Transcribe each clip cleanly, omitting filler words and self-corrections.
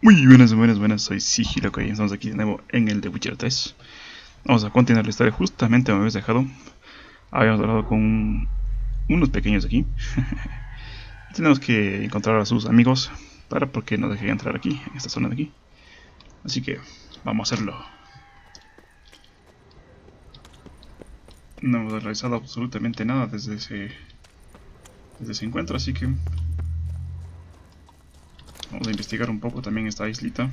Muy buenas, soy Sigiloco Games, estamos aquí de nuevo en el de Witcher 3. Vamos a continuar la historia justamente donde me habéis dejado. Habíamos hablado con unos pequeños aquí. Tenemos que encontrar a sus amigos para porque nos dejen entrar aquí, en esta zona de aquí. Así que vamos a hacerlo. No hemos realizado absolutamente nada desde ese encuentro, así que vamos a investigar un poco también esta islita.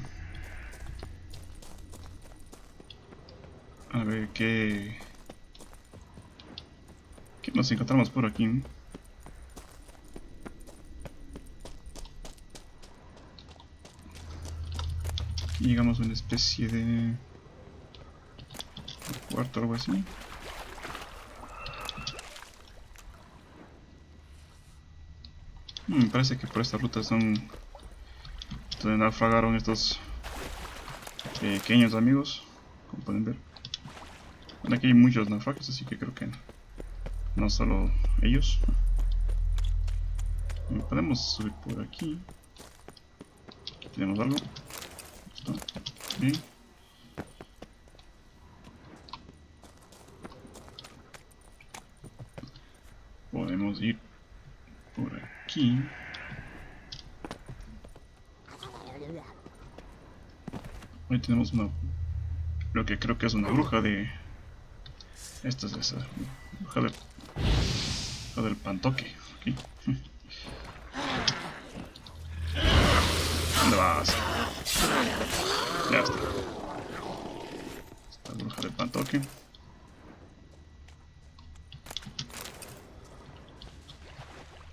A ver qué nos encontramos por aquí. Aquí llegamos a una especie de cuarto o algo así. Me parece que por esta ruta son donde naufragaron estos pequeños amigos, como pueden ver. Bueno, aquí hay muchos naufragios, así que creo que no solo ellos. Podemos subir por aquí. Tenemos algo. Esto. Bien. Podemos ir por aquí. Ahí tenemos lo que creo que es una bruja de... Esta es esa bruja del pantoque. Aquí. ¿Dónde vas? Ya está. Esta bruja del pantoque.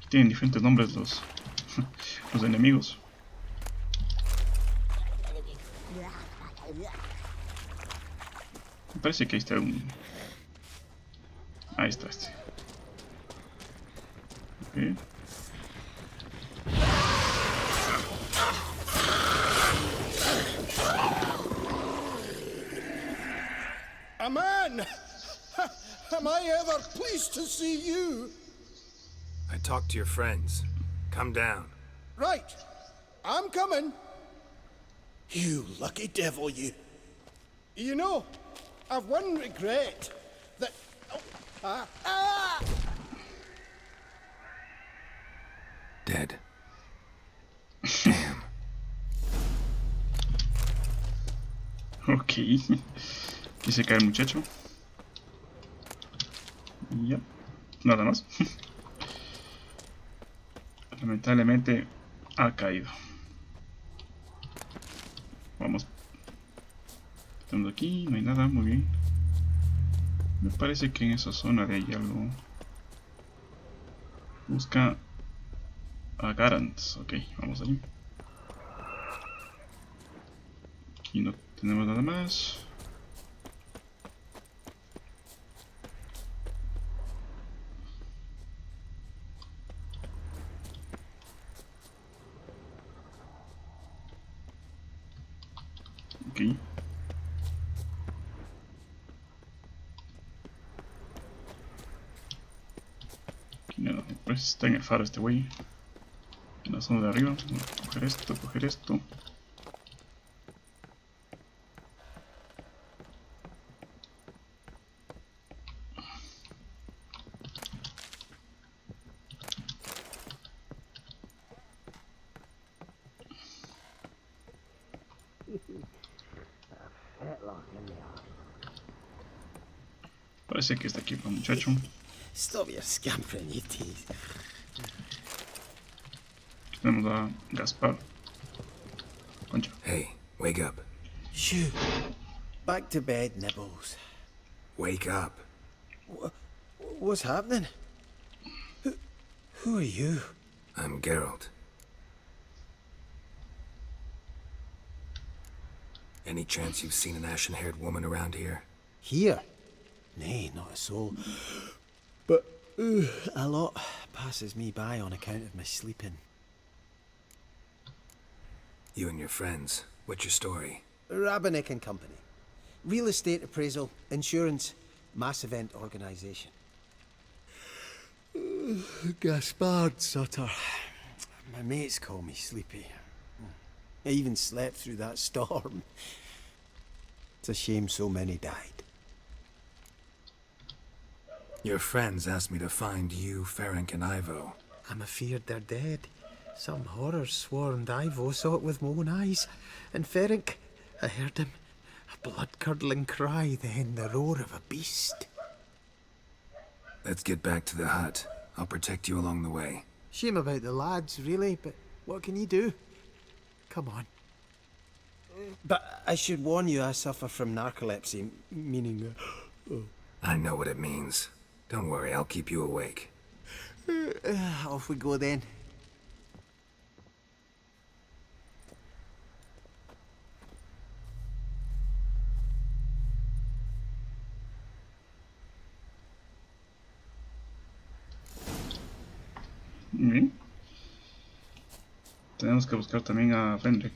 Tienen diferentes nombres los enemigos. Me parece que ahí está un... Ahí está este. Okay. A man! Am I ever pleased to see you? I talked to your friends. Come down. Right. I'm coming. You lucky devil, you. You know, I've one regret. That... Oh, Dead. Damn. Ok. Aquí se cae el muchacho. Y ya. Nada más. Lamentablemente ha caído. Vamos. Estamos aquí, no hay nada, muy bien. Me parece que en esa zona de ahí algo. Busca a Garants. Ok, vamos ahí. Aquí no tenemos nada más. Ok. Aquí nada, pues está en el faro este güey. En la zona de arriba. Coger esto, coger esto. Parece que está aquí el muchacho. stop your scampering, you teeth. Tenemos a Gaspar. Concha. Hey, wake up. Shoo. Back to bed, Nibbles. Wake up. What's happening? Who are you? I'm Geralt. Any chance you've seen an ashen-haired woman around here? Here? Nay, not a soul. But a lot passes me by on account of my sleeping. You and your friends. What's your story? Rabbinick and Company. Real estate appraisal, insurance, mass event organisation. Gaspard Sutter. My mates call me Sleepy. I even slept through that storm. It's a shame so many died. Your friends asked me to find you, Ferenc, and Ivo. I'm afeard they're dead. Some horrors swarmed Ivo, saw it with my own eyes. And Ferenc, I heard him. A blood-curdling cry, then the roar of a beast. Let's get back to the hut. I'll protect you along the way. Shame about the lads, really, but what can you do? Come on. But I should warn you, I suffer from narcolepsy, meaning... I know what it means. Don't worry, I'll keep you awake. Off we go then. Bien. Tenemos que buscar también a Fenric.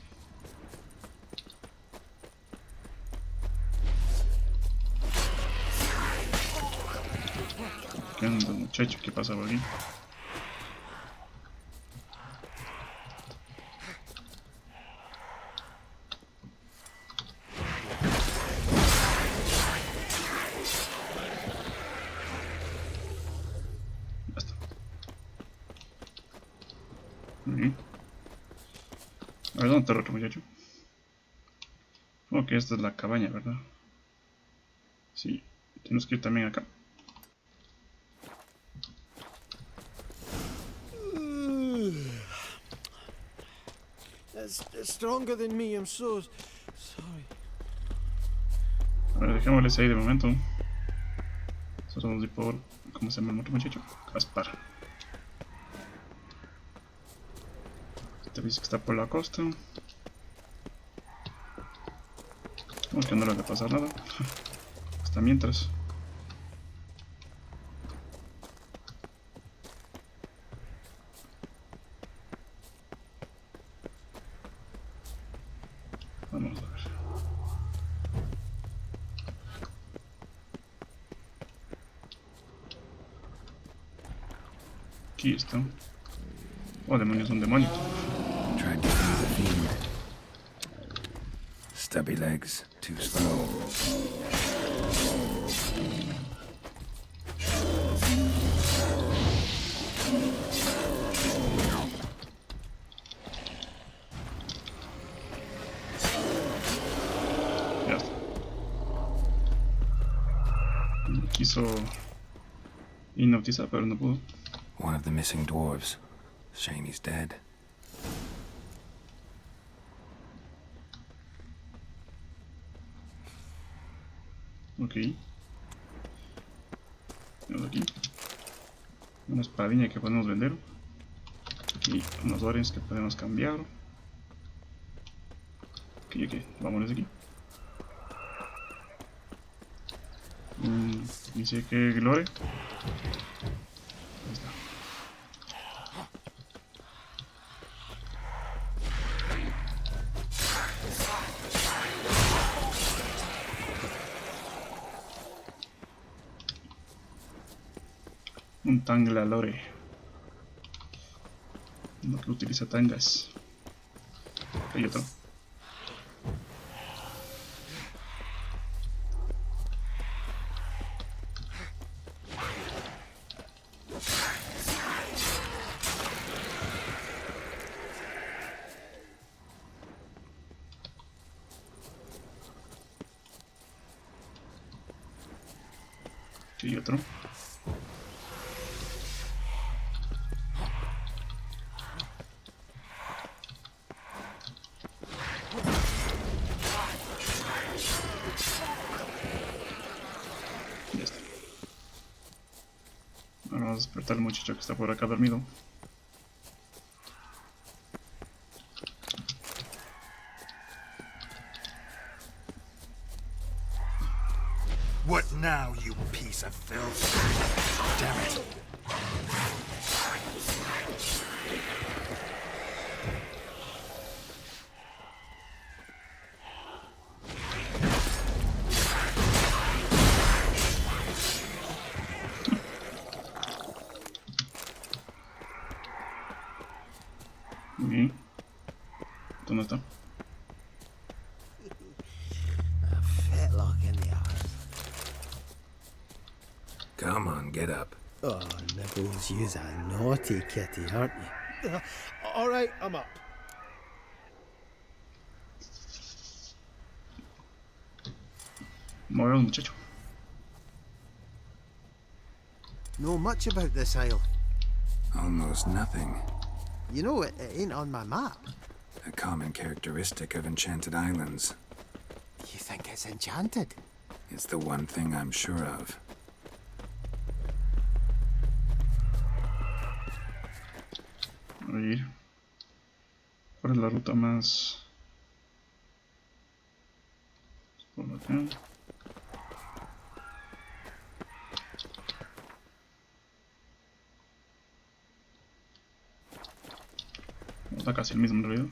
¿Qué onda, muchacho? ¿Qué pasa por aquí? Ya está. Muy bien. A ver, ¿dónde está el otro muchacho? Supongo que esta es la cabaña, ¿verdad? Sí, tenemos que ir también acá. It's stronger than me, I'm so sorry. A ver, dejémosles ahí de momento. Nosotros vamos a ir por... ¿Cómo se llama el otro muchacho? Gaspar. Este dice que está por la costa. Como que no le va a pasar nada. Hasta mientras. Vamos a ver. Aquí está. Oh, demonios, un demonio. Tried to feed the fiend. Stubby legs, too slow. Ya está. Quiso hipnotizar, pero no pudo. One of the missing dwarves. Shame he's dead. Ok. Tenemos aquí una espadilla que podemos vender. Y unos dólares que podemos cambiar. Ok, vámonos de aquí. Dice que Glore. Ahí está. Un tanglalore. Uno que utiliza tangas. Hay otro. Hay otro. Ya está. Ahora vamos a despertar al muchacho que está por acá dormido. What now, you piece of filth? Damn it. Muy bien. ¿Dónde está? Come on, get up. Oh, Nibbles, you's a naughty kitty, aren't you? All right, I'm up. Movemos, muchacho. Know much about this isle? Almost nothing. You know, it ain't on my map. A common characteristic of enchanted islands. You think it's enchanted? It's the one thing I'm sure of. A ver. ¿Cuál es la ruta más...? Por acá. Está casi el mismo en realidad.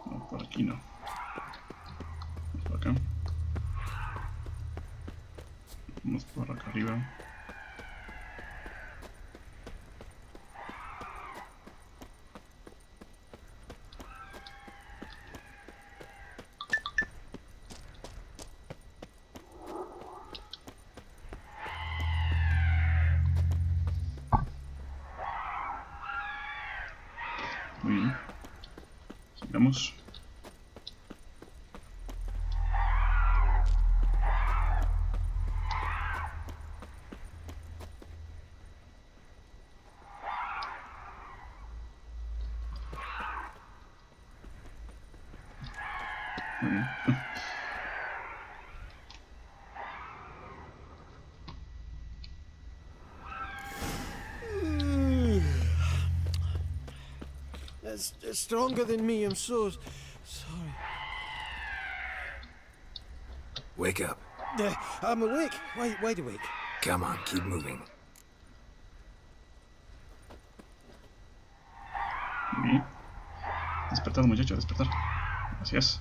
No, por aquí no. Vamos por acá. Vamos por acá arriba. Muy bien. Sigamos. Muy bien. It's stronger than me, I'm so sorry. Wake up. I'm awake. Wide awake. Come on, keep moving. Muy bien. Despertar, muchacho, despertar. Así es.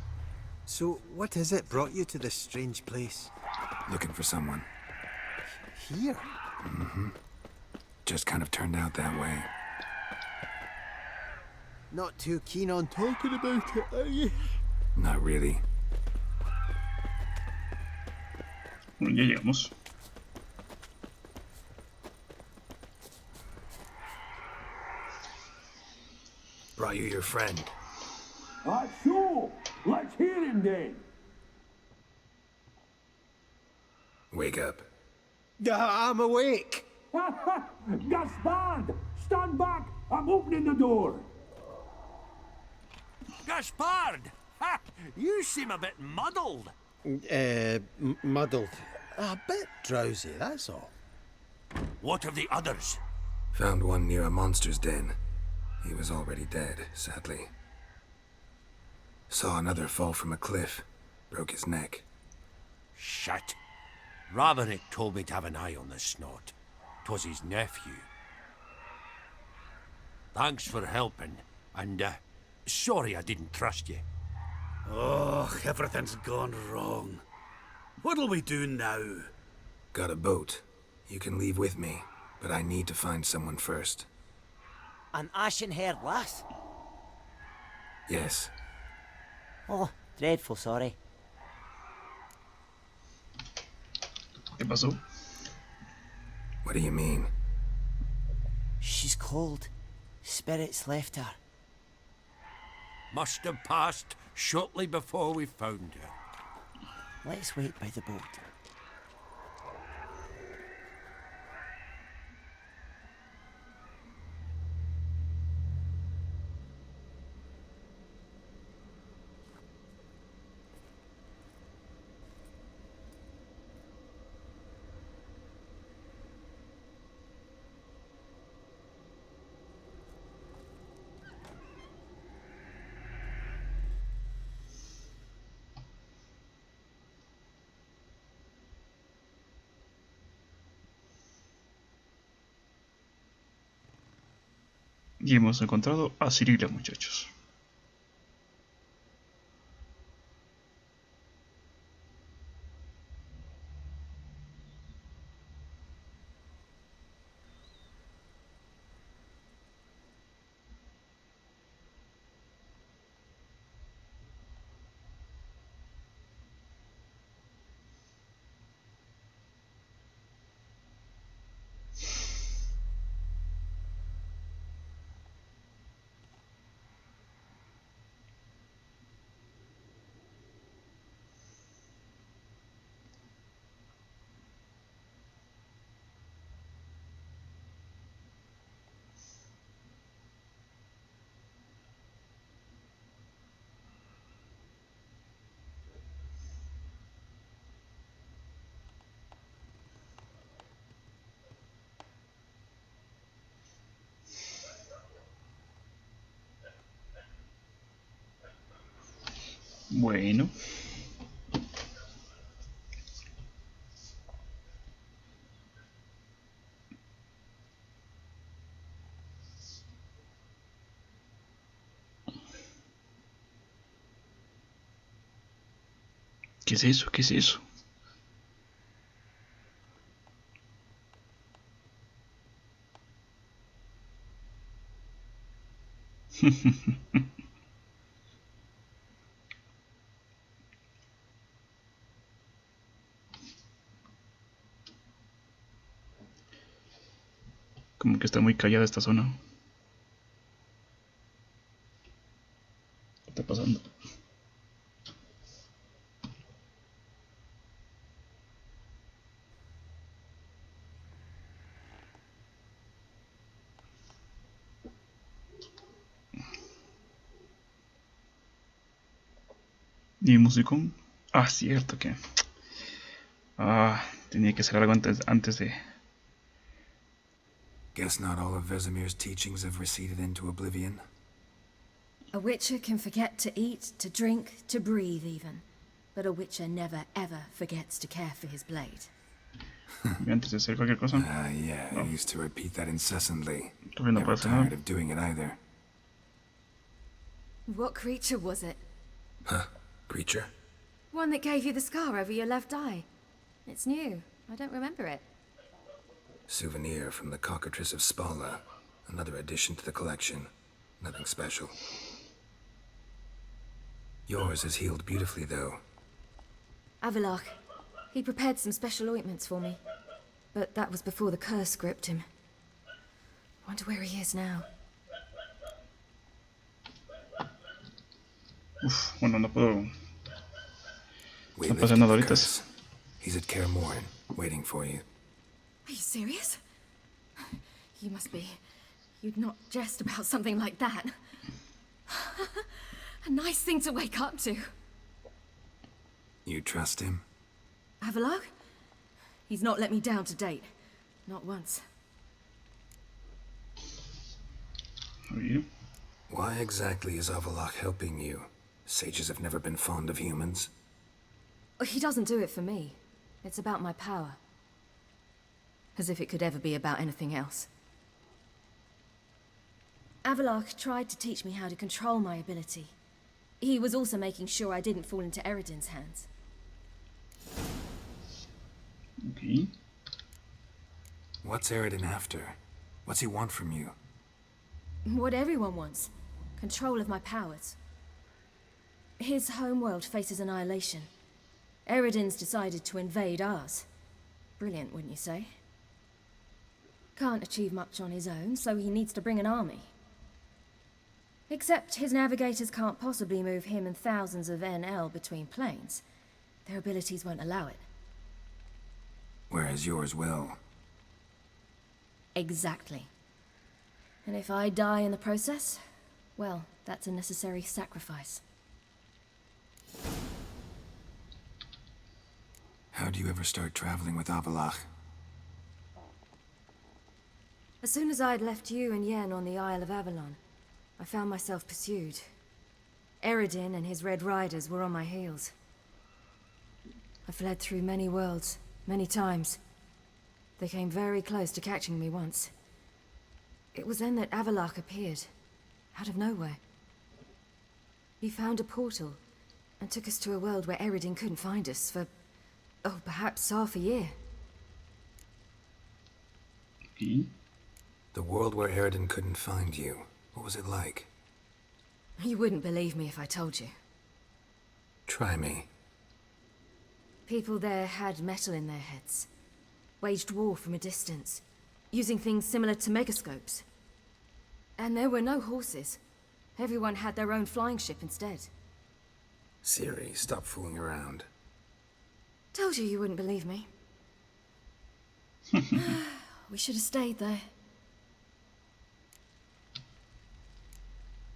So, what is it brought you to this strange place? Looking for someone. Here? Just kind of turned out that way. Not too keen on talking about it, are you? Not really. Bueno, ya llegamos. Brought you your friend. Sure. Let's hear him then. Wake up. I'm awake. Gaspard! Stand back! I'm opening the door. Gaspard! Ha! You seem a bit muddled. Muddled. A bit drowsy, that's all. What of the others? Found one near a monster's den. He was already dead, sadly. Saw another fall from a cliff. Broke his neck. Shit. Raverick told me to have an eye on the snot. 'Twas his nephew. Thanks for helping, and sorry I didn't trust you. Oh, everything's gone wrong. What'll we do now? Got a boat. You can leave with me, but I need to find someone first. An ashen-haired lass? Yes. Oh, dreadful sorry. ¿Qué pasó? What do you mean? She's cold. Spirits left her. Must have passed shortly before we found her. Let's wait by the boat. Y hemos encontrado a Ciri, muchachos. Bueno. ¿Qué es eso? ¿Qué es eso? Como que está muy callada esta zona. ¿Qué está pasando? ¿Y musicón? Ah, cierto que... Ah, tenía que hacer algo antes de... Guess not all of Vesemir's teachings have receded into oblivion. A witcher can forget to eat, to drink, to breathe even. But a witcher never ever forgets to care for his blade. Y antes de hacer cualquier cosa... Yeah, I used to repeat that incessantly. Todavía no Never pasa nada. tired of doing it either. What creature was it? Huh? Creature? One that gave you the scar over your left eye. It's new. I don't remember it. Souvenir from the cockatrice of Spala. Another addition to the collection. Nothing special. Yours is healed beautifully, though. Avalok. He prepared some special ointments for me. But that was before the curse gripped him. Wonder where he is now. Uf, bueno, no puedo... We No lifted pasa nada the ahorita. curse. He's at Kaer Morhen, waiting for you. Are you serious? You must be. You'd not jest about something like that. A nice thing to wake up to. You trust him? Avalok? He's not let me down to date. Not once. Oye, Why exactly is Avalok helping you? Sages have never been fond of humans. He doesn't do it for me. It's about my power. As if it could ever be about anything else. Avalok tried to teach me how to control my ability. He was also making sure I didn't fall into Eredin's hands. ok. What's Eredin after? What's he want from you? What everyone wants. Control of my powers. His homeworld faces annihilation. Eredin's decided to invade ours. Brilliant, wouldn't you say? Can't achieve much on his own, so he needs to bring an army. Except his navigators can't possibly move him and thousands of NL between planes. Their abilities won't allow it. Whereas yours will. Exactly. And if I die in the process, well, that's a necessary sacrifice. How do you ever start traveling with Avalok? As soon as I'd left you and Yen on the Isle of Avalon, I found myself pursued. Eredin and his Red Riders were on my heels. I fled through many worlds, many times. They came very close to catching me once. It was then that Avalok appeared, out of nowhere. He found a portal, and took us to a world where Eredin couldn't find us for, oh, perhaps half a year. Y The world where Eredin couldn't find you. What was it like? You wouldn't believe me if I told you. Try me. People there had metal in their heads. Waged war from a distance, using things similar to megascopes. And there were no horses. Everyone had their own flying ship instead. Ciri, stop fooling around. Told you you wouldn't believe me. We should have stayed there.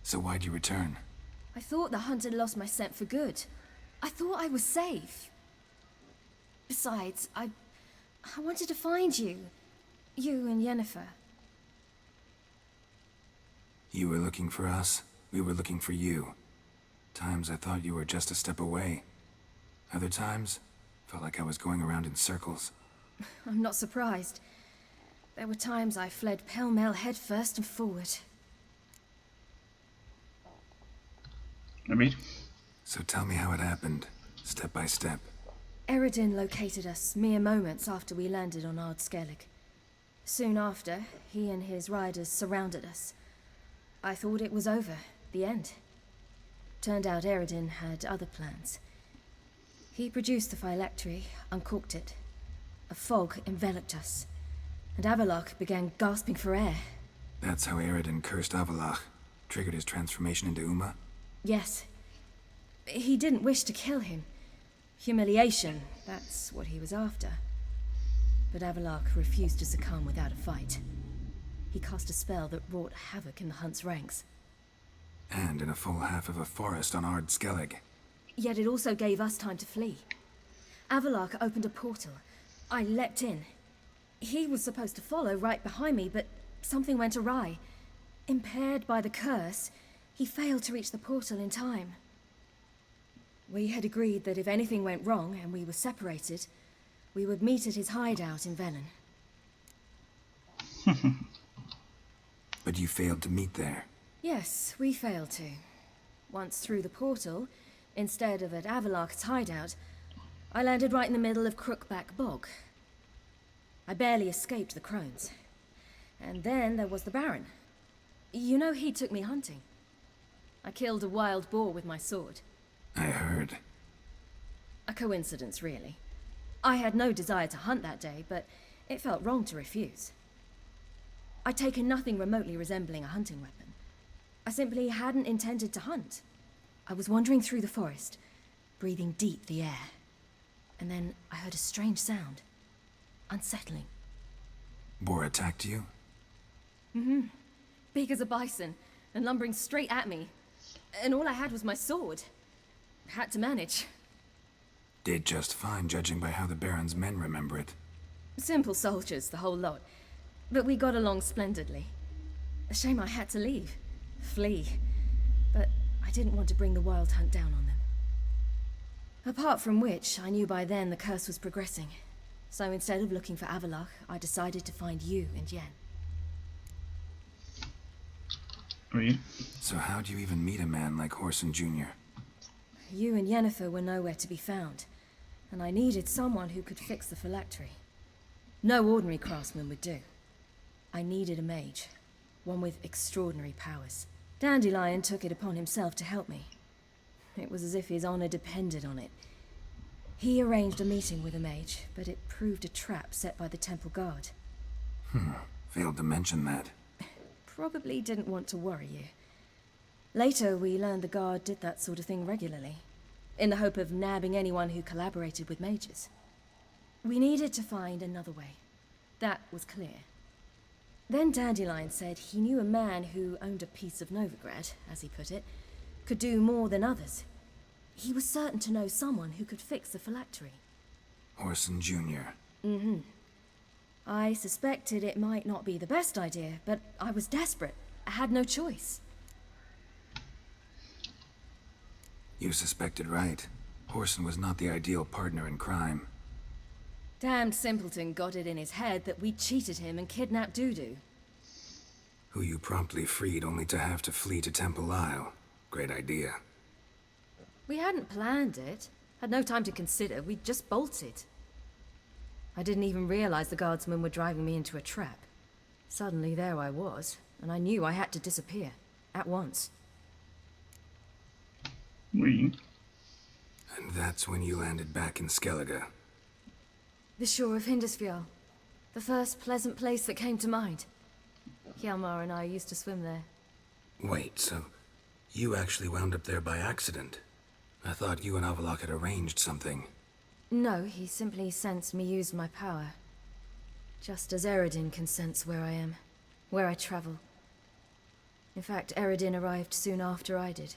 So why'd you return? I thought the hunt had lost my scent for good. I thought I was safe. Besides, I wanted to find you. You and Yennefer. You were looking for us, we were looking for you. Times I thought you were just a step away. Other times, felt like I was going around in circles. I'm not surprised. There were times I fled pell-mell headfirst and forward. Read. So tell me how it happened, step by step. Eredin located us mere moments after we landed on Ard Skellig. Soon after, he and his riders surrounded us. I thought it was over, the end. Turned out Eredin had other plans. He produced the phylactery, uncorked it. A fog enveloped us, and Avallac'h began gasping for air. That's how Eredin cursed Avallac'h, triggered his transformation into Uma? Yes. He didn't wish to kill him. Humiliation, that's what he was after. But Avallac'h refused to succumb without a fight. He cast a spell that wrought havoc in the Hunt's ranks. And in a full half of a forest on Ard Skellig. Yet it also gave us time to flee. Avallac'h opened a portal. I leapt in. He was supposed to follow right behind me, but something went awry. Impaired by the curse, he failed to reach the portal in time. We had agreed that if anything went wrong and we were separated, we would meet at his hideout in Velen. But you failed to meet there. Yes, we failed to. Once through the portal, instead of at Avallac'h's hideout, I landed right in the middle of Crookback Bog. I barely escaped the crones. And then there was the Baron. You know, he took me hunting. I killed a wild boar with my sword. I heard. A coincidence, really. I had no desire to hunt that day, but it felt wrong to refuse. I'd taken nothing remotely resembling a hunting weapon. I simply hadn't intended to hunt. I was wandering through the forest, breathing deep the air. And then I heard a strange sound. Unsettling. Boar attacked you? Mm-hmm. Big as a bison, and lumbering straight at me. And all I had was my sword. Had to manage. Did just fine, judging by how the Baron's men remember it. Simple soldiers, the whole lot. But we got along splendidly. A shame I had to leave. Flee. But I didn't want to bring the wild hunt down on them. Apart from which, I knew by then the curse was progressing. So instead of looking for Avallac'h, I decided to find you and Yen. Read. So how'd you even meet a man like Horson Jr.? You and Yennefer were nowhere to be found, and I needed someone who could fix the phylactery. No ordinary craftsman would do. I needed a mage, one with extraordinary powers. Dandelion took it upon himself to help me. It was as if his honor depended on it. He arranged a meeting with a mage, but it proved a trap set by the temple guard. Failed to mention that. Probably didn't want to worry you. Later, we learned the guard did that sort of thing regularly, in the hope of nabbing anyone who collaborated with mages. We needed to find another way. That was clear. Then Dandelion said he knew a man who owned a piece of Novigrad, as he put it, could do more than others. He was certain to know someone who could fix the phylactery. Horson Jr. Mm-hmm. I suspected it might not be the best idea, but I was desperate. I had no choice. You suspected right. Horson was not the ideal partner in crime. Damned simpleton got it in his head that we cheated him and kidnapped Dudu. Who you promptly freed only to have to flee to Temple Isle. Great idea. We hadn't planned it. Had no time to consider. We just bolted. I didn't even realize the guardsmen were driving me into a trap. Suddenly there I was, and I knew I had to disappear. At once. Read. And that's when you landed back in Skellige. The shore of Hindisfjall. The first pleasant place that came to mind. Hjalmar and I used to swim there. Wait, so you actually wound up there by accident? I thought you and Avallac'h had arranged something. No, he simply sensed me use my power. Just as Eredin can sense where I am, where I travel. In fact, Eredin arrived soon after I did.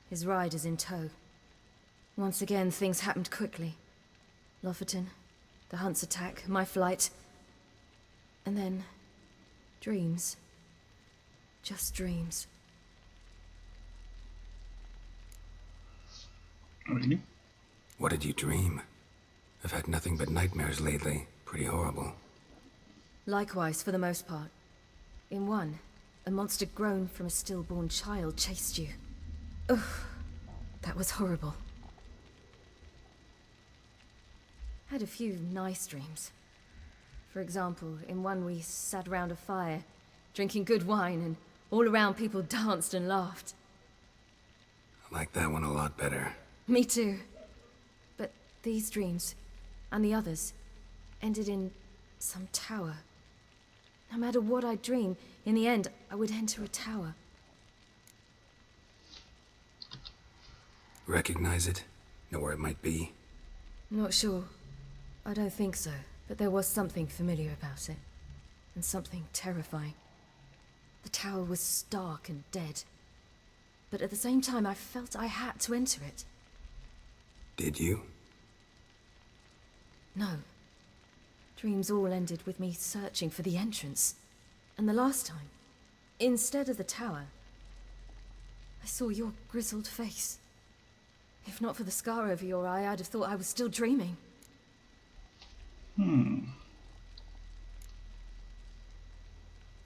His riders in tow. Once again, things happened quickly. Lofoten, the Hunt's attack, my flight. And then... dreams. Just dreams. Really? What did you dream? I've had nothing but nightmares lately. Pretty horrible. Likewise, for the most part. In one, a monster grown from a stillborn child chased you. Ugh, that was horrible. Had a few nice dreams. For example, in one we sat around a fire, drinking good wine, and all around people danced and laughed. I like that one a lot better. Me too. But these dreams, and the others, ended in some tower. No matter what I dream, in the end, I would enter a tower. Recognize it? Know where it might be? Not sure. I don't think so, but there was something familiar about it. And something terrifying. The tower was stark and dead. But at the same time, I felt I had to enter it. Did you? No. Dreams all ended with me searching for the entrance. And the last time, instead of the tower, I saw your grizzled face. If not for the scar over your eye, I'd have thought I was still dreaming.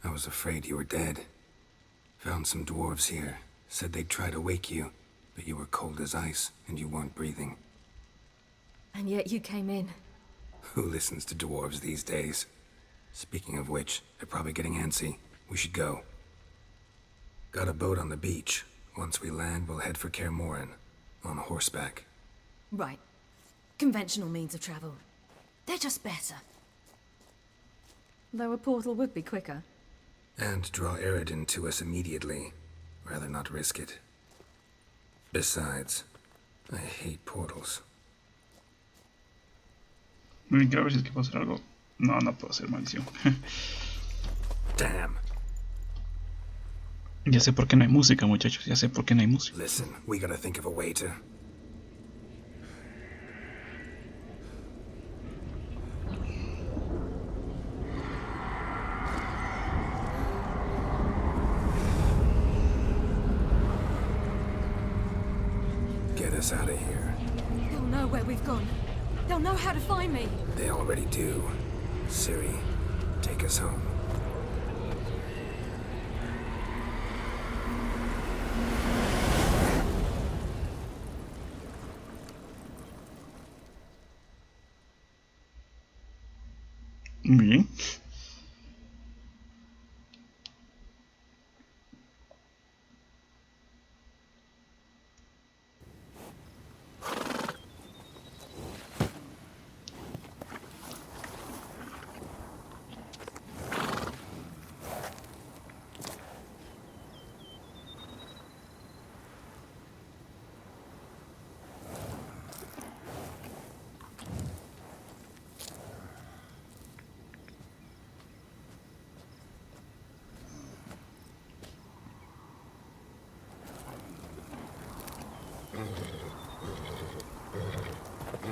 I was afraid you were dead. Found some dwarves here. Said they'd try to wake you, but you were cold as ice and you weren't breathing. And yet you came in. Who listens to dwarves these days? Speaking of which, they're probably getting antsy. We should go. Got a boat on the beach. Once we land, we'll head for Kaer Morhen. On horseback. Right. Conventional means of travel. They're just better. Though a portal would be quicker. And draw Eredin to us immediately. Rather not risk it. Besides, I hate portals. Quiero ver si es que puedo hacer algo. No, no puedo hacer maldición. Damn. Ya sé por qué no hay música, muchachos. Ya sé por qué no hay música. Listen, we gotta think of a way to... get us out of here. They'll know where we've gone. They'll know how to find me. They already do. Ciri, take us home. Muy bien.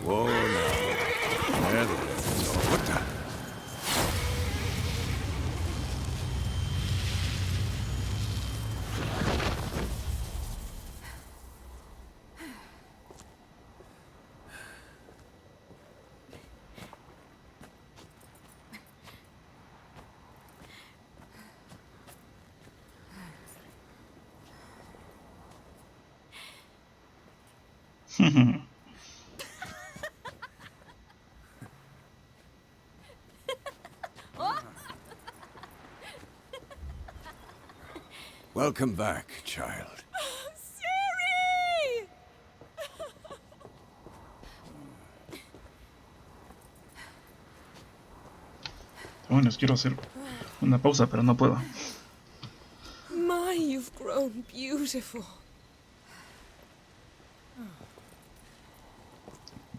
Whoa, now. There they go. What the? Welcome back, child. Ciri! Bueno, quiero hacer una pausa, pero no puedo. My, you've grown beautiful.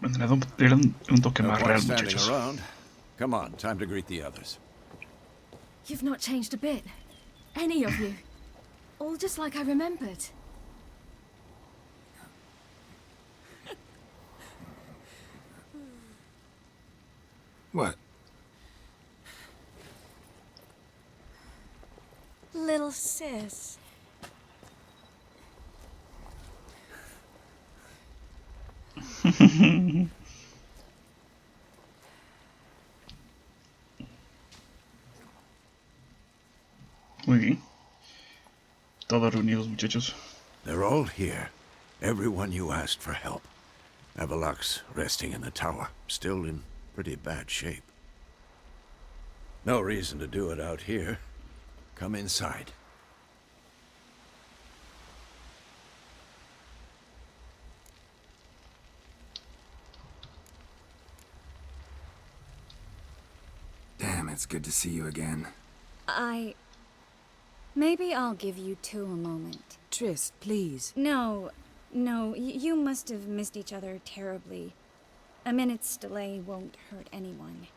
Bueno, le da un toque más No real, point standing muchachos. around. Come on, time to greet the others. You've not changed a bit. Any of you. All just like I remembered. What? Little sis. Muy bien. Todos reunidos, muchachos. They're all here. Everyone you asked for help. Avalok's resting in the tower, still in pretty bad shape. No reason to do it out here. Come inside. Damn, it's good to see you again. Maybe I'll give you two a moment. Tris, please. No, you must have missed each other terribly. A minute's delay won't hurt anyone.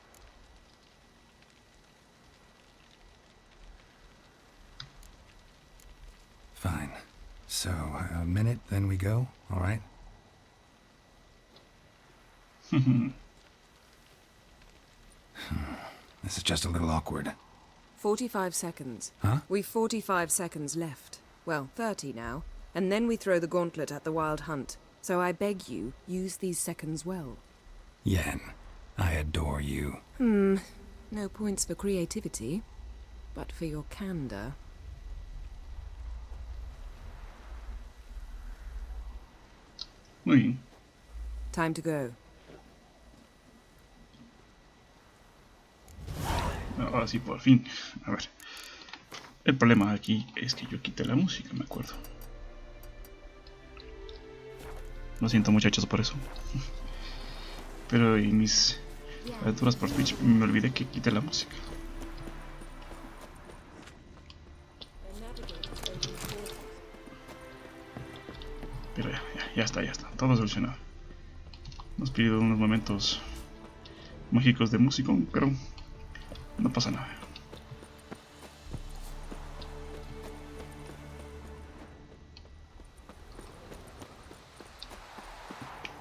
Fine. So, a minute, then we go, alright? This is just a little awkward. 45 seconds. Huh? We've 45 seconds left. Well, 30 now. And then we throw the gauntlet at the wild hunt. So I beg you, use these seconds well. Yen, I adore you. No points for creativity, but for your candor. Muy bien. Time to go. Ahora sí, por fin. A ver. El problema aquí es que yo quité la música, me acuerdo. Lo siento, muchachos, por eso. Pero en mis aventuras por Twitch me olvidé que quité la música. Pero ya está. Todo solucionado. Hemos perdido unos momentos mágicos de músico, pero no pasa nada.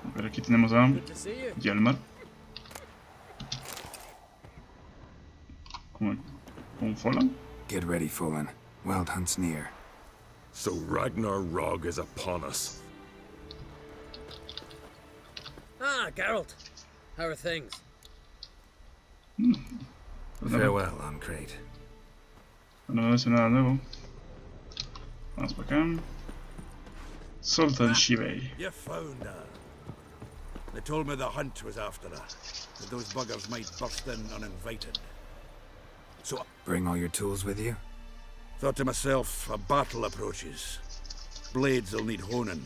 A ver, aquí tenemos a Yalmar con Falan. Get ready, Fulan. Wild Hunt's near. So Ragnar Rog is upon us. Ah, Geralt. How are things? Farewell, on Crate. No es nada nuevo. Vamos para acá. Sultan Shivei. You found her. They told me the hunt was after her, that those buggers might burst in uninvited. So Bring all your tools with you? thought to myself, a battle approaches. Blades will need honing,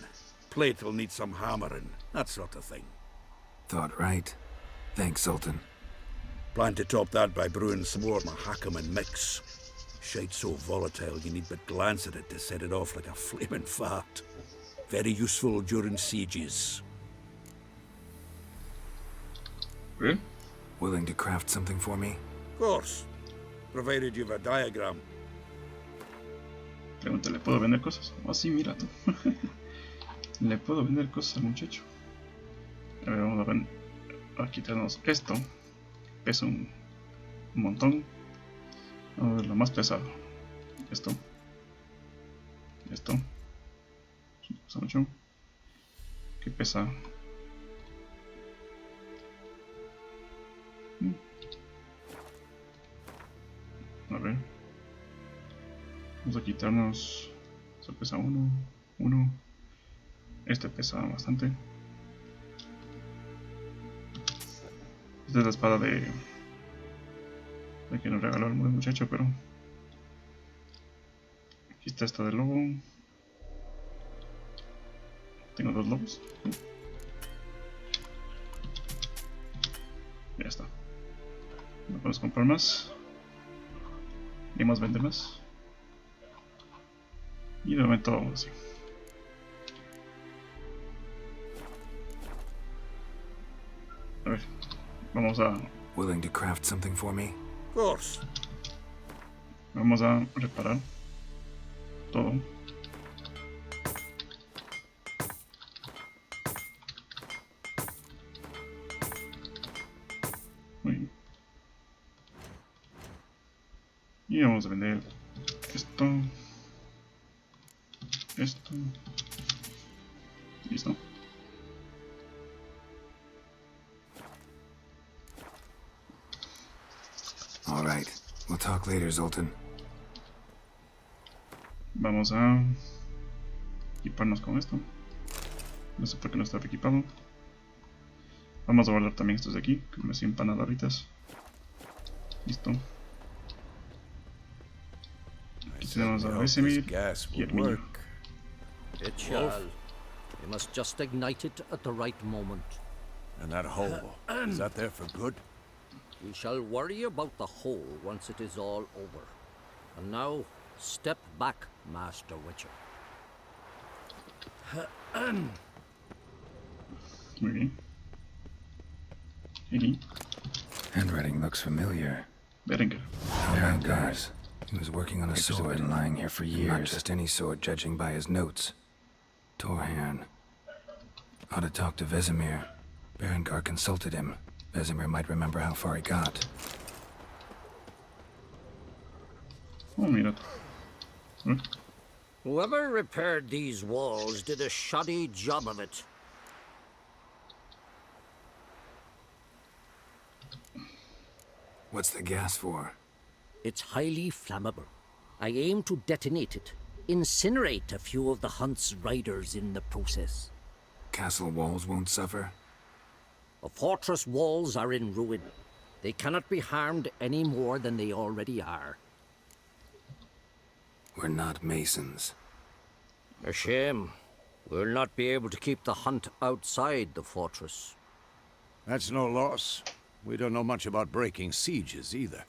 plate will need some hammering, that sort of thing. Thought right. Thanks, Sultan. Plan to top that by brewing some more Mahakaman mix. Shite so volatile you need but glance at it to set it off like a flaming fart. Very useful during sieges. ¿Bien? Willing to craft something for me? Of course, provided you've a diagram. Pregunta, ¿le puedo vender cosas? Oh, sí, mira tú. Le puedo vender cosas al muchacho. A ver, vamos a ver. Aquí tenemos esto. Pesa un montón. Vamos a ver lo más pesado. Esto. Pesa mucho. ¿Qué pesa? A ver. Vamos a quitarnos. Eso pesa uno. Este pesa bastante. Esta es la espada de que nos regaló el muchacho, pero aquí está esta del lobo. Tengo dos lobos. Ya está. No podemos comprar más. Ni más vender más. Y de momento vamos así. A ver, vamos a... Willing to craft something for me? Of course. Vamos a reparar todo. Muy bien. Y vamos a vender esto. Listo. We'll talk later, Zoltan. Vamos a equiparnos con esto. No sé por qué no está equipado. Vamos a guardar también estos de aquí, que me hacen empanadoritas. Listo. Aquí tenemos a Vesemir y el niño. It shall. We must just ignite it at the right moment. And that hole, is that there for good? We shall worry about the hole once it is all over. And now, step back, Master Witcher. Muy bien. Ciri. Handwriting looks familiar. Berengar. Berengar's. He was working on a sword lying here for years. Not just any sword, judging by his notes. Torhan. Ought to talk to Vesemir. Berengar consulted him. Vesemir might remember how far he got. Oh, mira. Whoever repaired these walls did a shoddy job of it. What's the gas for? It's highly flammable. I aim to detonate it. Incinerate a few of the hunt's riders in the process. Castle walls won't suffer? The fortress walls are in ruin. They cannot be harmed any more than they already are. We're not masons. A shame. We'll not be able to keep the hunt outside the fortress. That's no loss. We don't know much about breaking sieges either.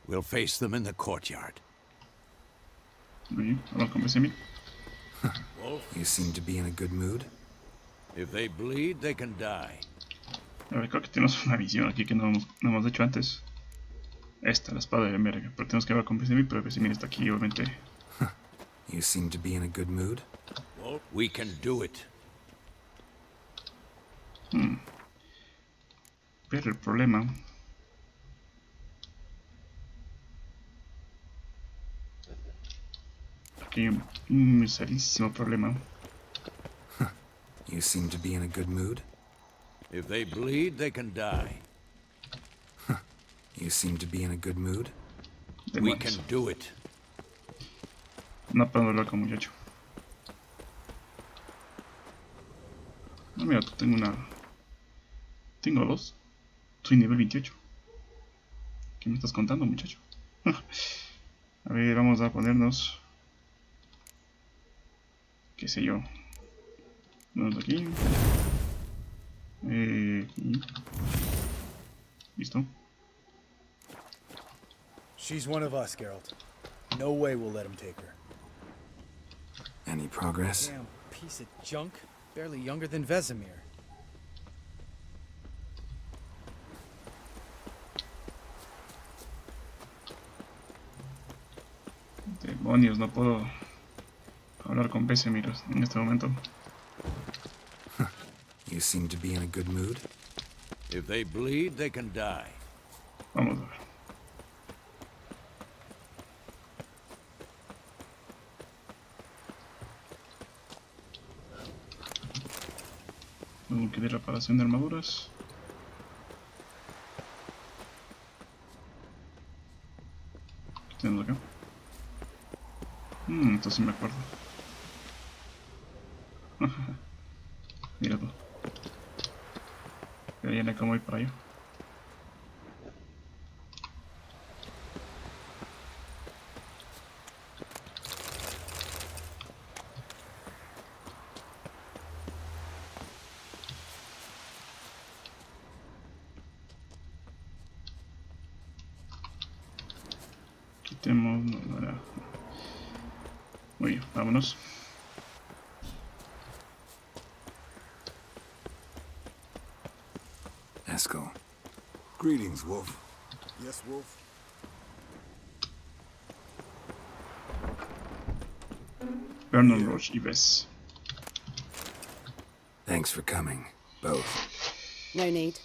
We'll face them in the courtyard. Muy bien, vamos con Vesemir. You seem to be in a good mood. If they bleed, they can die. A ver, creo que tenemos una visión aquí que no hemos hecho antes. Esta, la espada de Berengar. Pero tenemos que hablar con Vesemir, pero Vesemir está aquí, obviamente. You seem to be in a good mood. We can do it. Pero el problema... Aquí hay un serísimo problema. You seem to be in a good mood. If they bleed, they can die. You seem to be in a good mood. We can do it. No puedo hablar con muchacho. No, mira, tengo una... Tengo dos. Soy nivel 28. ¿Qué me estás contando, muchacho? A ver, vamos a ponernos... ¿Qué sé yo? Vamos aquí. Aquí. Listo. She's one of us, Geralt. No way we'll let him take her. Any progress? Damn piece of junk. Barely younger than Vesemir. Demonios, no puedo hablar con Vesemir en este momento. You seem to be in a good mood. If they bleed, they can die. Vamos a ver. Tengo que ver reparación de armaduras. ¿Qué tenemos acá? Esto sí me acuerdo. Mira tú. Ya viene como ir para allá. Quitemos... No, no, no. Muy bien, vámonos. Eskel. Greetings, Wolf. Yes, Wolf? Bernard Roche y Vess. Thanks for coming, both. No need.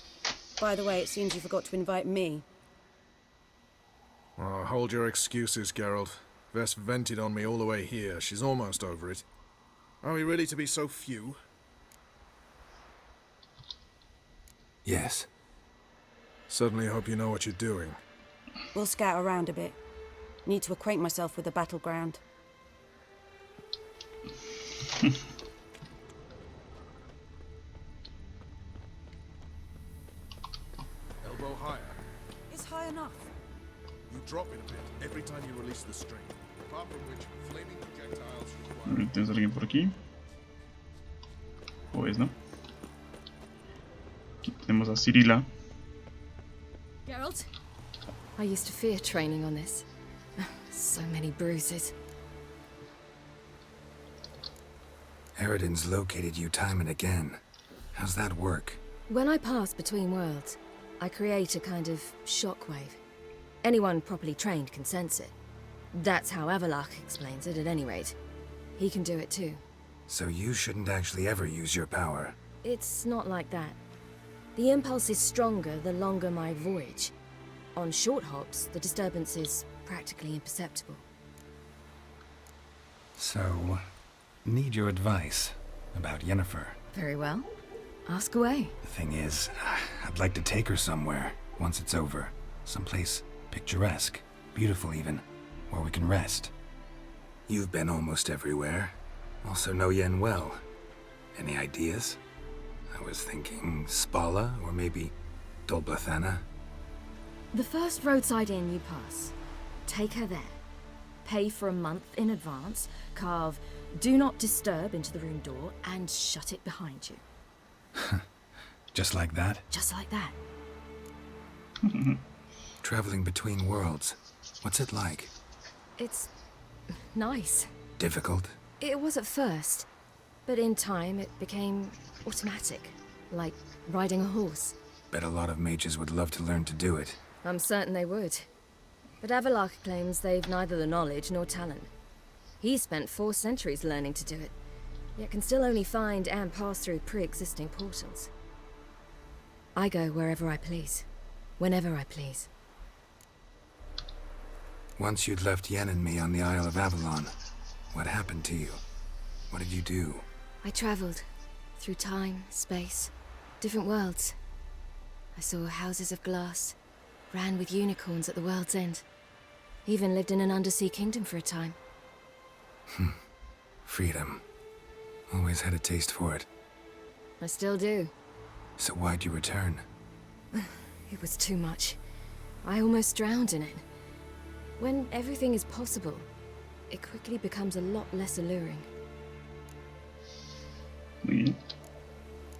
By the way, it seems you forgot to invite me. Oh, hold your excuses, Geralt. Vess vented on me all the way here. She's almost over it. Are we ready to be so few? Yes. Certainly hope you know what you're doing. We'll scout around a bit. Need to acquaint myself with the battleground. Elbow higher. It's high enough. You drop it a bit every time you release the string. Apart from which, flaming projectiles require... ¿Tienes alguien por aquí? Pues no. Aquí tenemos a Cirila. Geralt? I used to fear training on this. So many bruises. Eridan's located you time and again. How's that work? When I pass between worlds, I create a kind of shockwave. Anyone properly trained can sense it. That's how Avallac'h explains it, at any rate. He can do it too. So you shouldn't actually ever use your power. It's not like that. The impulse is stronger the longer my voyage. On short hops, the disturbance is practically imperceptible. So, need your advice about Yennefer. Very well. Ask away. The thing is, I'd like to take her somewhere once it's over. Someplace picturesque, beautiful even, where we can rest. You've been almost everywhere. Also know Yen well. Any ideas? I was thinking Spala, or maybe Dol Blathanna. The first roadside inn you pass. Take her there. Pay for a month in advance, carve "Do Not Disturb" into the room door, and shut it behind you. Just like that? Just like that. Traveling between worlds, what's it like? It's nice. Difficult? It was at first, but in time it became automatic, like riding a horse. Bet a lot of mages would love to learn to do it. I'm certain they would. But Avallac'h claims they've neither the knowledge nor talent. He spent 4 centuries learning to do it, yet can still only find and pass through pre-existing portals. I go wherever I please, whenever I please. Once you'd left Yen and me on the Isle of Avalon, what happened to you? What did you do? I traveled through time, space, different worlds. I saw houses of glass, ran with unicorns at the world's end. Even lived in an undersea kingdom for a time. Freedom. Always had a taste for it. I still do. So why'd you return? It was too much. I almost drowned in it. When everything is possible, it quickly becomes a lot less alluring.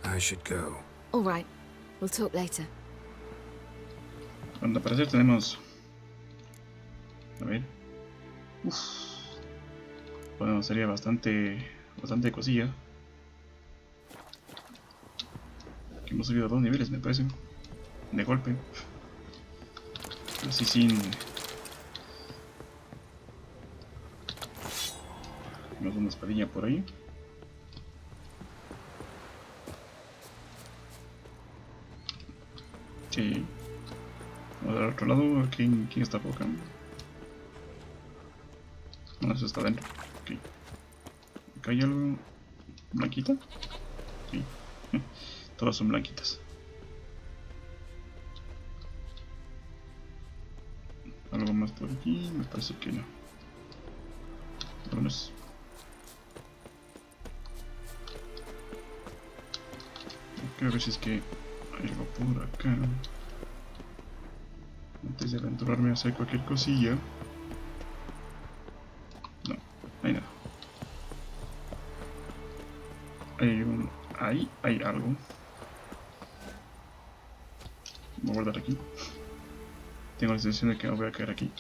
I should go. All right. We'll talk later. Al parecer tenemos... A ver... Uf. Bueno, sería bastante cosilla. Que hemos subido 2 niveles, me parece. De golpe. Así sin... Tenemos una espadilla por ahí. Sí. Vamos al otro lado. ¿Quién está por acá? No, eso está adentro. Ok. ¿Acá hay algo? ¿Blanquita? Sí. Todas son blanquitas. ¿Algo más por aquí? Me parece que no. Vámonos. Ok, a ver si es que hay algo por acá. Antes de aventurarme a hacer cualquier cosilla. No, no hay nada. Ahí hay algo. Voy a guardar aquí. Tengo la sensación de que me voy a caer aquí.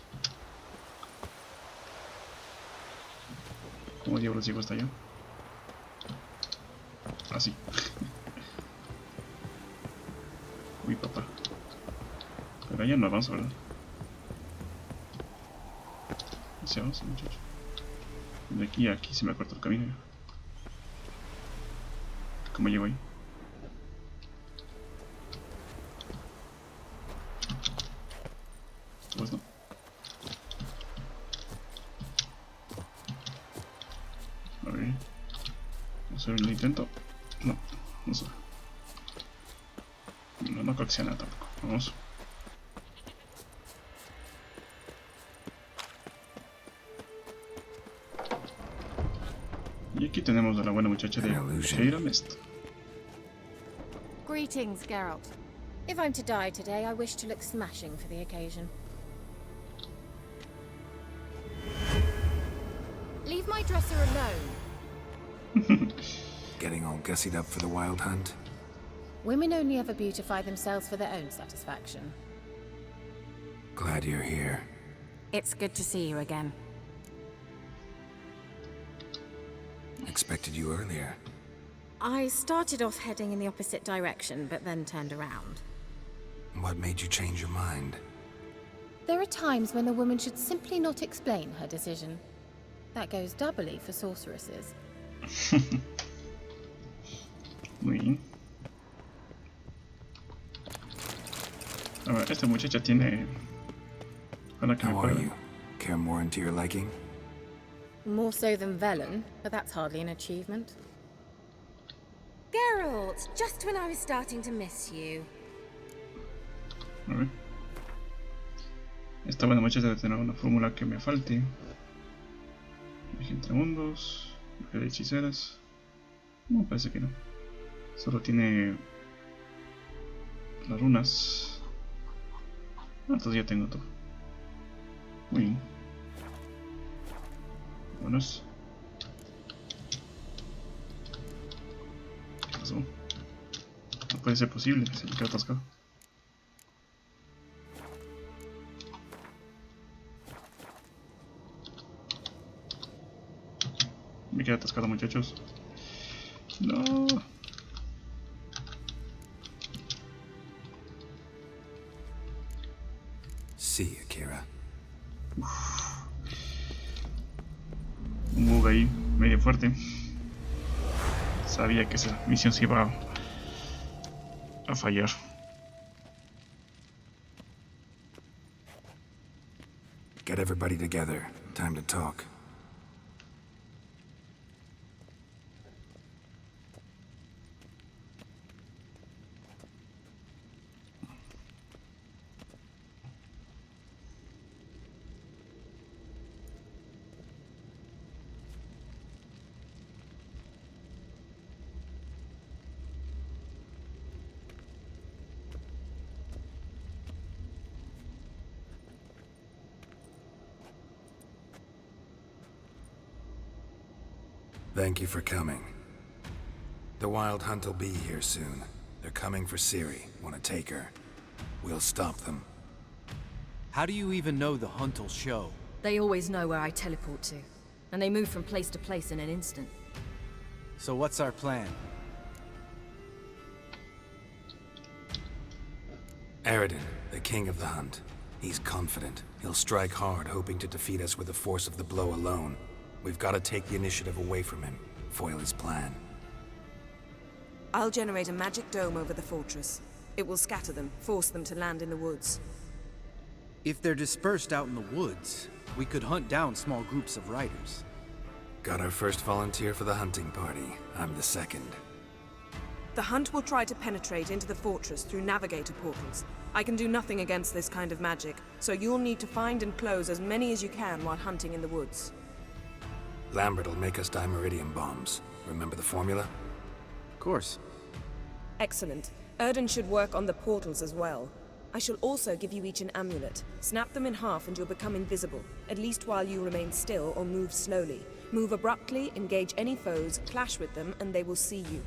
¿Cómo diablos llego hasta allá? Así. Uy, papá. Pero allá no avanza, ¿verdad? Se avanza, muchacho. De aquí a aquí se me corta el camino. ¿Cómo llego ahí? Pues no. A ver. Vamos a hacer el intento. No, no sé. No creo que sea nada tampoco. Vamos. Y aquí tenemos a la buena muchacha de Keira Mest. Greetings, Geralt. If I'm to die today, I wish to look smashing for the occasion. Leave my dresser alone. Getting all gussied up for the wild hunt? Women only ever beautify themselves for their own satisfaction. Glad you're here. It's good to see you again. Expected you earlier. I started off heading in the opposite direction, but then turned around. What made you change your mind? There are times when a woman should simply not explain her decision. That goes doubly for sorceresses. Muy bien. A ver, esta muchacha tiene... How are you? Care more into your liking? More so than Velen, but that's hardly an achievement. Geralt, just when I was starting to miss you. A ver. Esta buena muchacha debe tener una fórmula que me falte. Magia entre mundos, mujer de hechiceras. No, parece que no. Solo tiene las runas. Entonces ya tengo todo. Muy bien. Vámonos. ¿Qué pasó? No puede ser posible, se me quedó atascado. Me quedé atascado, muchachos. No. Sí, Akira. Un bug ahí, medio fuerte. Sabía que esa misión se iba a fallar. Get everybody together. Time to talk. Thank you for coming. The Wild Hunt will be here soon. They're coming for Ciri. Want to take her? We'll stop them. How do you even know the hunt will show? They always know where I teleport to, and they move from place to place in an instant. So what's our plan? Eredin, the king of the hunt. He's confident. He'll strike hard, hoping to defeat us with the force of the blow alone. We've got to take the initiative away from him, foil his plan. I'll generate a magic dome over the fortress. It will scatter them, force them to land in the woods. If they're dispersed out in the woods, we could hunt down small groups of riders. Got our first volunteer for the hunting party. I'm the second. The hunt will try to penetrate into the fortress through navigator portals. I can do nothing against this kind of magic, so you'll need to find and close as many as you can while hunting in the woods. Lambert will make us dimeridium bombs. Remember the formula? Of course. Excellent. Erden should work on the portals as well. I shall also give you each an amulet. Snap them in half and you'll become invisible, at least while you remain still or move slowly. Move abruptly, engage any foes, clash with them, and they will see you.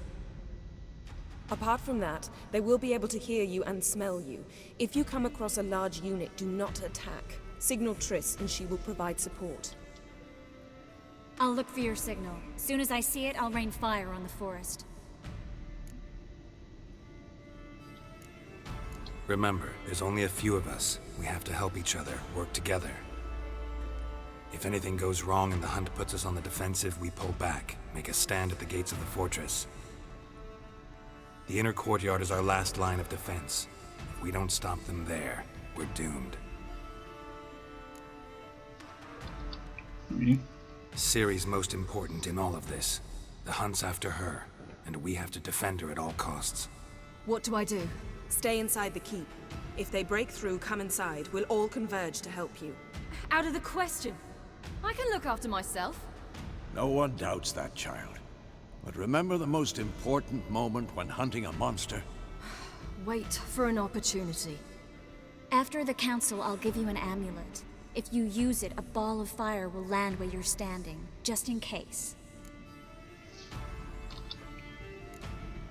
Apart from that, they will be able to hear you and smell you. If you come across a large unit, do not attack. Signal Triss and she will provide support. I'll look for your signal. Soon as I see it, I'll rain fire on the forest. Remember, there's only a few of us. We have to help each other, work together. If anything goes wrong and the hunt puts us on the defensive, we pull back, make a stand at the gates of the fortress. The inner courtyard is our last line of defense. If we don't stop them there, we're doomed. Ciri's most important in all of this. The hunt's after her, and we have to defend her at all costs. What do I do? Stay inside the keep. If they break through, come inside. We'll all converge to help you. Out of the question. I can look after myself. No one doubts that, child. But remember the most important moment when hunting a monster? Wait for an opportunity. After the council, I'll give you an amulet. If you use it, a ball of fire will land where you're standing, just in case.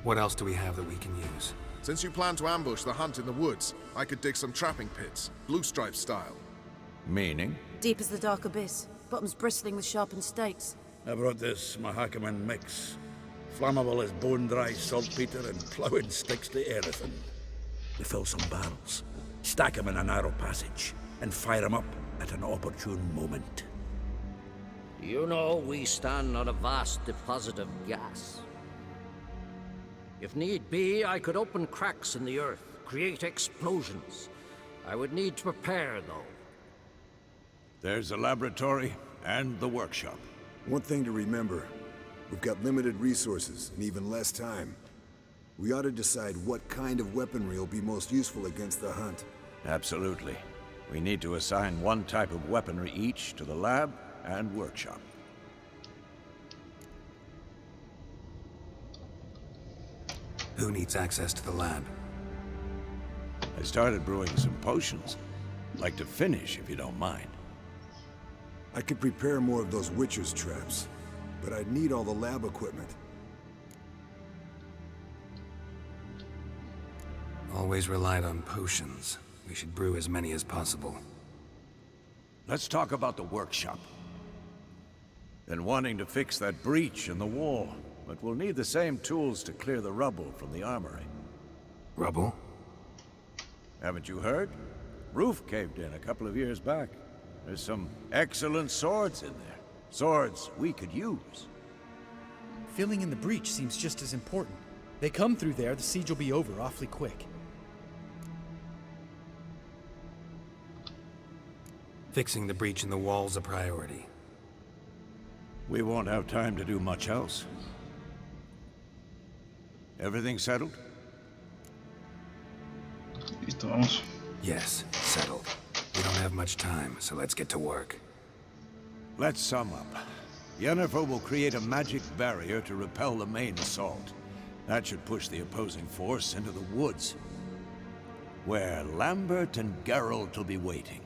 What else do we have that we can use? Since you plan to ambush the hunt in the woods, I could dig some trapping pits, blue stripe style. Meaning? Deep as the dark abyss, bottoms bristling with sharpened stakes. I brought this Mahakaman mix. Flammable as bone-dry saltpeter and plowing sticks to anything. We fill some barrels, stack them in a narrow passage, and fire them up at an opportune moment. You know, we stand on a vast deposit of gas. If need be, I could open cracks in the earth, create explosions. I would need to prepare, though. There's the laboratory and the workshop. One thing to remember, we've got limited resources and even less time. We ought to decide what kind of weaponry will be most useful against the hunt. Absolutely. We need to assign one type of weaponry each to the lab and workshop. Who needs access to the lab? I started brewing some potions. Like to finish, if you don't mind. I could prepare more of those Witcher's traps, but I'd need all the lab equipment. Always relied on potions. We should brew as many as possible. Let's talk about the workshop. Been wanting to fix that breach in the wall, but we'll need the same tools to clear the rubble from the armory. Rubble? Haven't you heard? Roof caved in a couple of years back. There's some excellent swords in there. Swords we could use. Filling in the breach seems just as important. They come through there, the siege will be over awfully quick. Fixing the breach in the wall's a priority. We won't have time to do much else. Everything settled? Listo, vamos. Yes, settled. We don't have much time, so let's get to work. Let's sum up. Yennefer will create a magic barrier to repel the main assault. That should push the opposing force into the woods, where Lambert and Geralt will be waiting.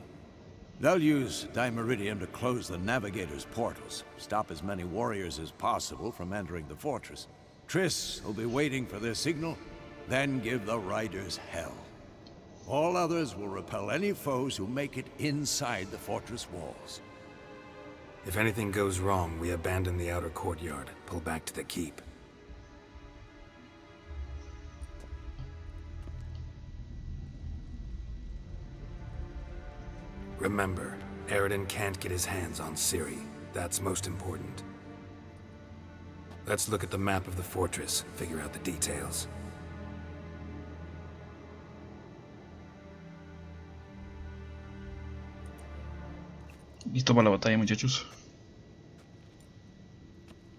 They'll use Dimeridium to close the Navigator's portals, stop as many warriors as possible from entering the fortress. Triss will be waiting for their signal, then give the riders hell. All others will repel any foes who make it inside the fortress walls. If anything goes wrong, we abandon the outer courtyard, pull back to the keep. Remember, Eridan can't get his hands on Ciri. That's most important. Let's look at the map of the fortress, figure out the details. Listo para la batalla, muchachos.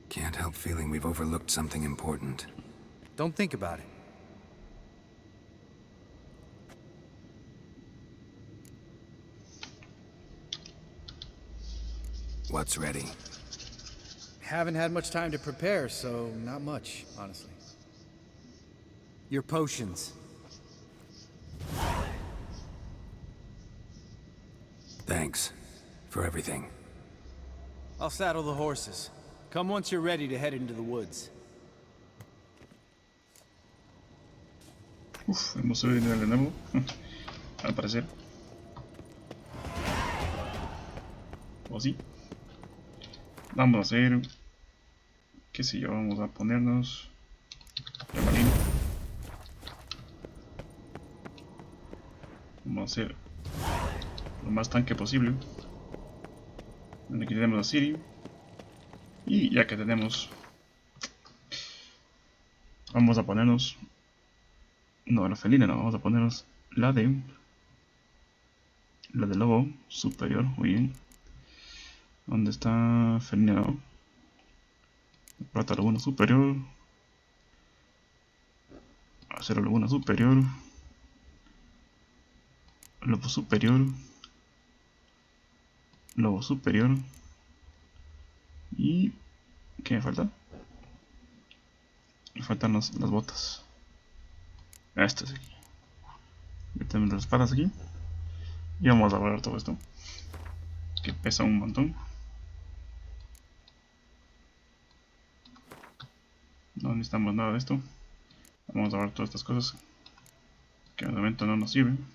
Can't help feeling we've overlooked something important. Don't think about it. What's ready? Haven't had much time to prepare, so not much, honestly. Your potions. Thanks for everything. I'll saddle the horses. Come once you're ready to head into the woods. Uf, hemos subido de nuevo. Al parecer. O sí. Vamos a hacer. Qué sé yo, vamos a ponernos. Llamarino. Vamos a hacer lo más tanque posible. Aquí tenemos a Ciri. Y ya que tenemos, vamos a ponernos, no, la felina no, vamos a ponernos la de lobo superior. Muy bien. ¿Dónde está felina? No. Plata laguna superior, acero laguna superior, lobo superior, lobo superior y ¿Qué me falta? Me faltan las botas. Estas aquí. Metemos las espadas aquí. Y vamos a guardar todo esto, que pesa un montón. No necesitamos nada de esto. Vamos a guardar todas estas cosas que de momento no nos sirven.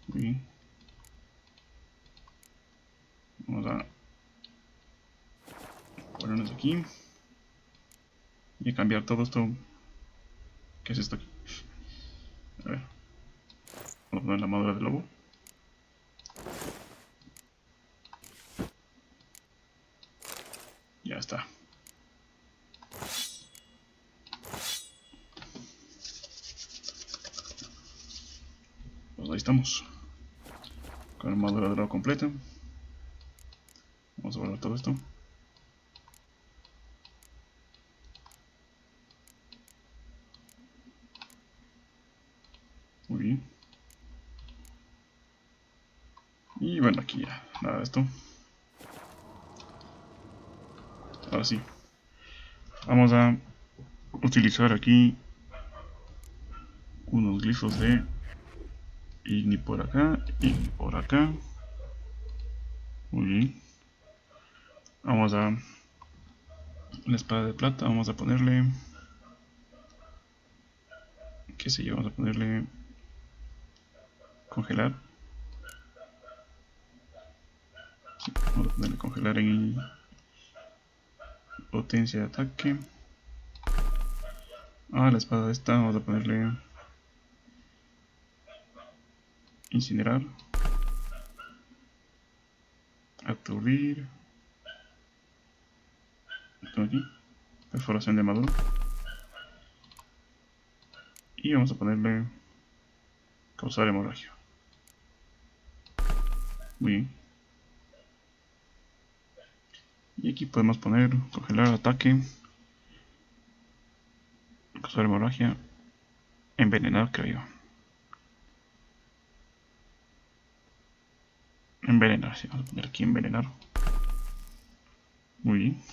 Muy bien. Vamos a ponernos aquí y cambiar todo esto. ¿Qué es esto aquí? A ver. Vamos a poner la armadura del lobo. Ya está. Pues ahí estamos. Con la armadura del lobo completa. Vamos a guardar todo esto. Muy bien. Y bueno, aquí ya nada de esto. Ahora sí. Vamos a utilizar aquí unos glifos de Igni por acá, Igni por acá. Muy bien. Vamos a la espada de plata, vamos a ponerle, qué sé yo, vamos a ponerle congelar. Sí, vamos a ponerle congelar en potencia de ataque. A la espada esta vamos a ponerle incinerar, aturdir, esto aquí, perforación de armadura, y vamos a ponerle causar hemorragia. Muy bien. Y aquí podemos poner congelar ataque, causar hemorragia, envenenar, creo yo. Envenenar, sí, vamos a poner aquí envenenar. Muy bien.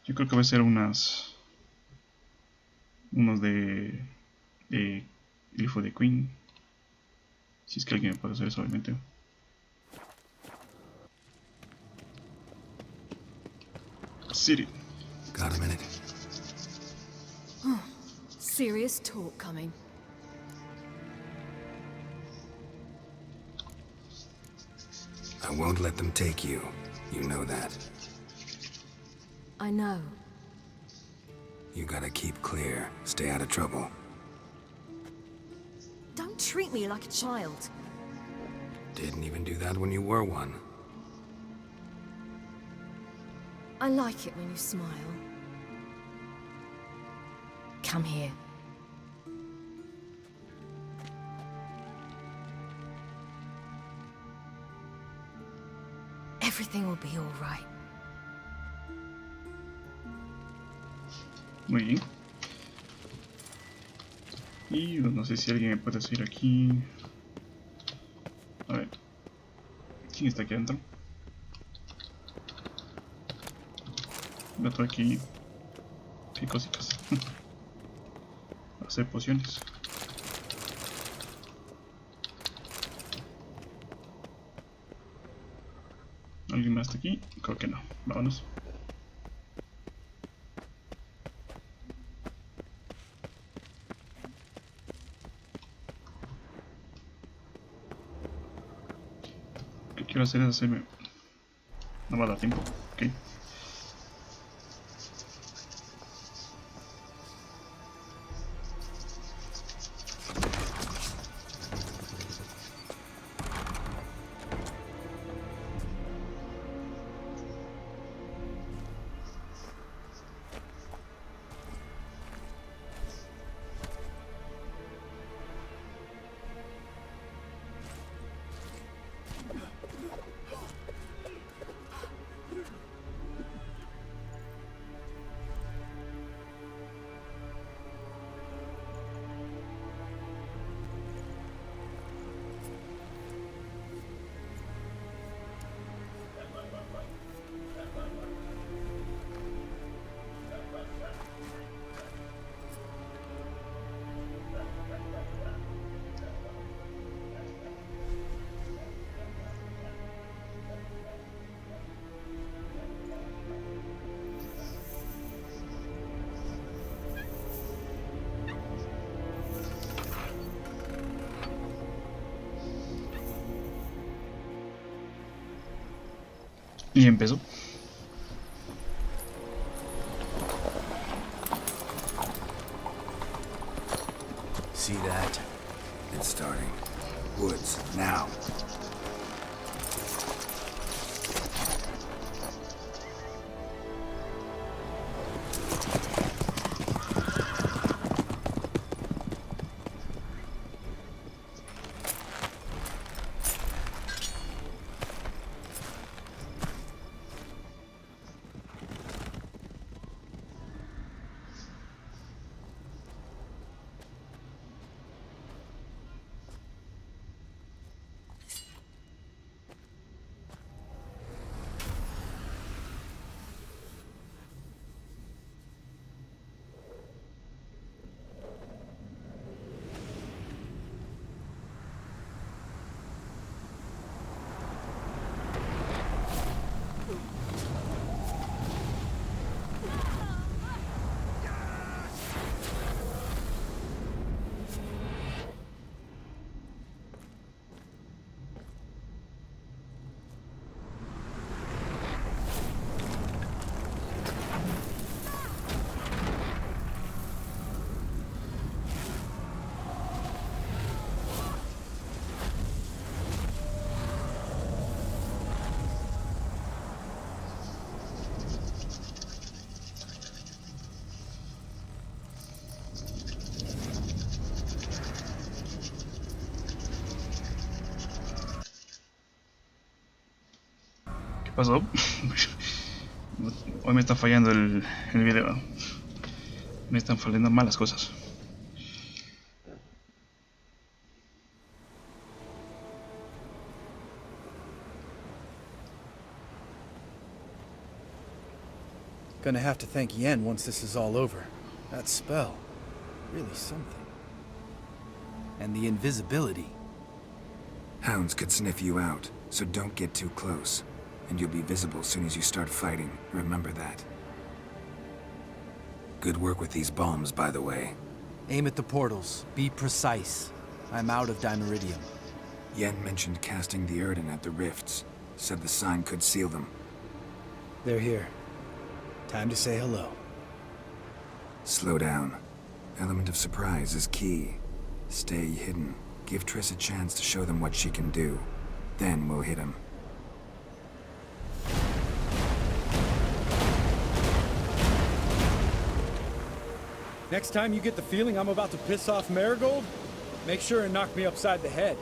Yo creo que va a ser unos de glifo de Queen. Si es que alguien puede hacer eso, obviamente. Ciri. Got a minute? Oh, serious talk coming. I won't let them take you. You know that. I know. You gotta keep clear. Stay out of trouble. Don't treat me like a child. Didn't even do that when you were one. I like it when you smile. Come here. Everything will be all right. Muy bien. Y no sé si alguien me puede decir aquí. A ver. ¿Quién está aquí adentro? Gato aquí. Qué cositas. Hacer pociones. ¿Alguien más está aquí? Creo que no. Vámonos. Lo que quiero hacer es hacerme... No va a dar tiempo. Ok. Y empezó. See that? It's starting. Woods, now. ¿Qué pasó? Hoy me está fallando el video. Me están fallando malas cosas. Gonna have to thank Yen once this is all over. That spell, really something. And the invisibility. Hounds could sniff you out, so don't get too close. And you'll be visible as soon as you start fighting. Remember that. Good work with these bombs, by the way. Aim at the portals. Be precise. I'm out of Dimeridium. Yen mentioned casting the Erden at the rifts. Said the sign could seal them. They're here. Time to say hello. Slow down. Element of surprise is key. Stay hidden. Give Triss a chance to show them what she can do. Then we'll hit him. Next time you get the feeling I'm about to piss off Marigold, make sure and knock me upside the head.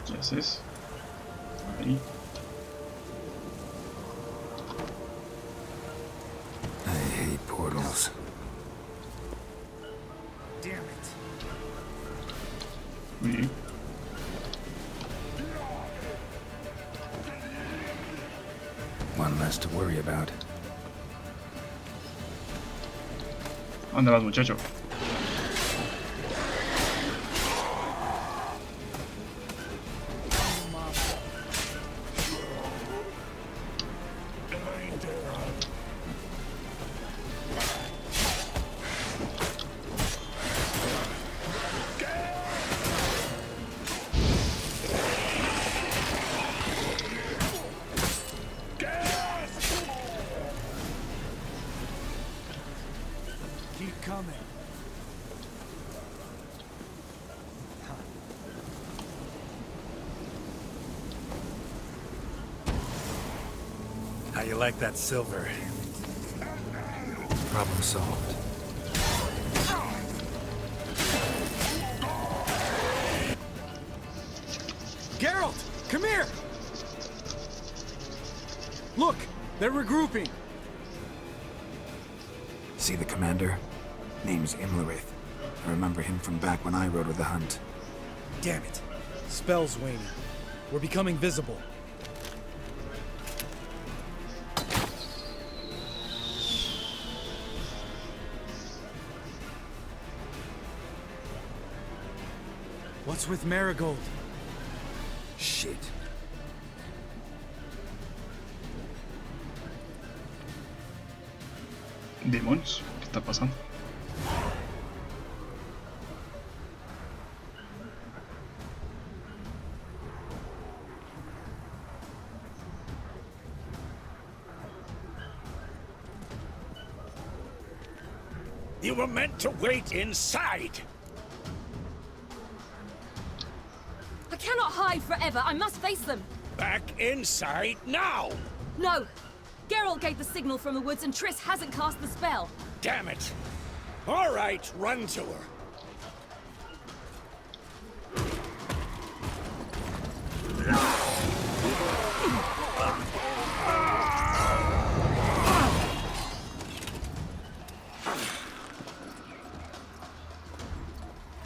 ¿Qué haces? Ahí. I hate portals. Damn it. Muy bien. One less to worry about. ¿Dónde vas, muchacho? Keep coming. How you like that silver? Problem solved. Geralt, come here! Look, they're regrouping. See the commander? Name's Imlerith. I remember him from back when I rode with the hunt. Damn it. Spell's waning. We're becoming visible. What's with Marigold? Shit. Demonios, ¿qué está pasando? You were meant to wait inside. I cannot hide forever. I must face them. Back inside now. No. Geralt gave the signal from the woods and Triss hasn't cast the spell. Damn it. All right, run to her.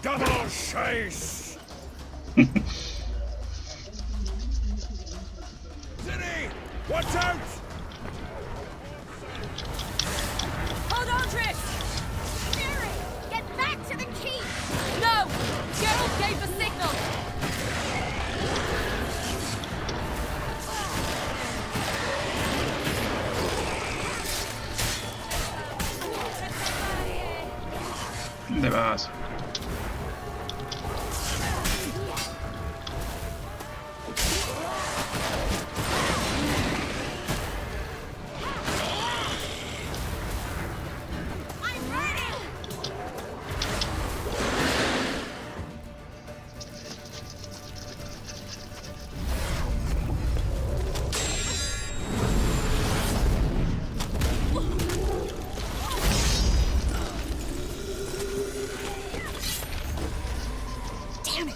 Double chase! Ciri! Watch out! Hold on, Triss! Ciri! Get back to the key! No! Geralt gave the signal! ¿Dónde vas? Damn it!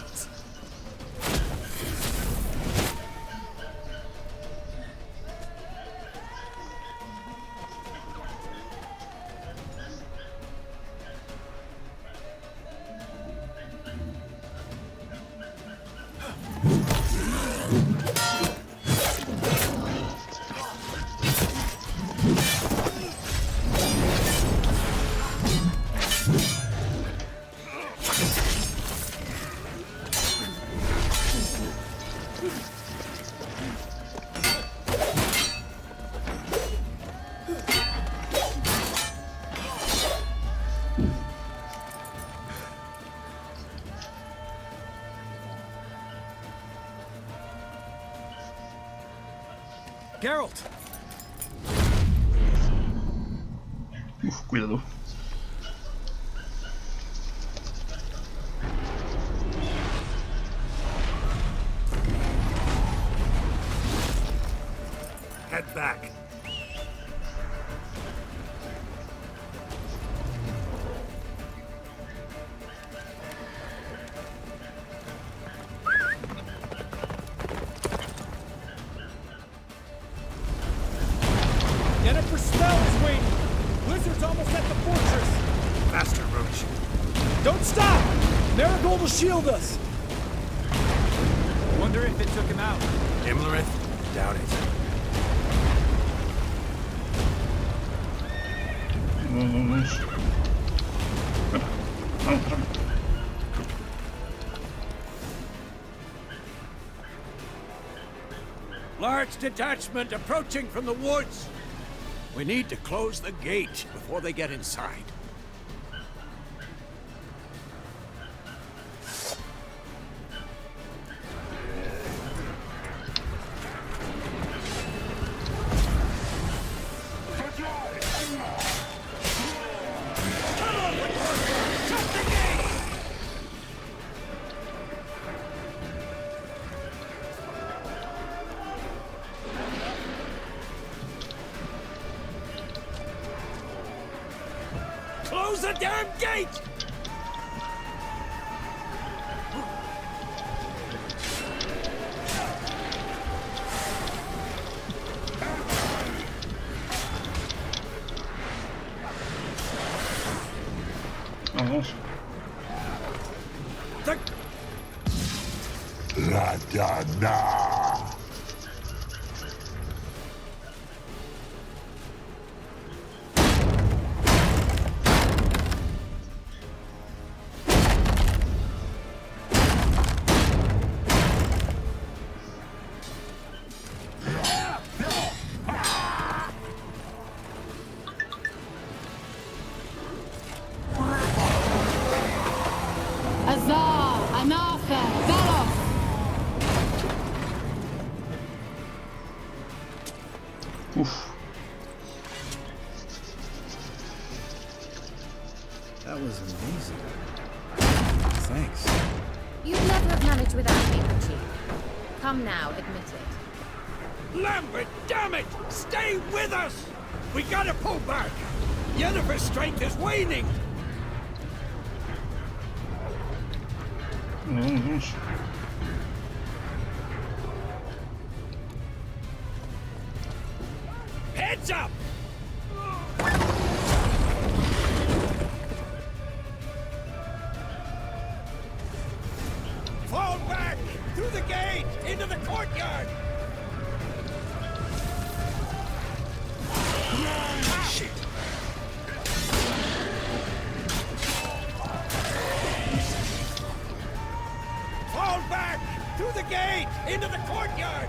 Geralt! Uf, cuidado. Head back. Jennifer Spell is waiting! Blizzard's almost at the fortress! Faster, Roach. Don't stop! Marigold will shield us! Wonder if it took him out. Imlerith? Doubt it. Vamos. Vamos, vamos. Large detachment approaching from the woods. We need to close the gate before they get inside. Close the damn gate! Vamos. La Dana. Uf. That was amazing. Thanks. You'd never have managed without me, would you? Come now, admit it. Lambert, damn it! Stay with us! We gotta pull back! Yennefer's strength is waning! Heads up! Fall back! Through the gate! Into the courtyard! Shit! Fall back! Through the gate! Into the courtyard!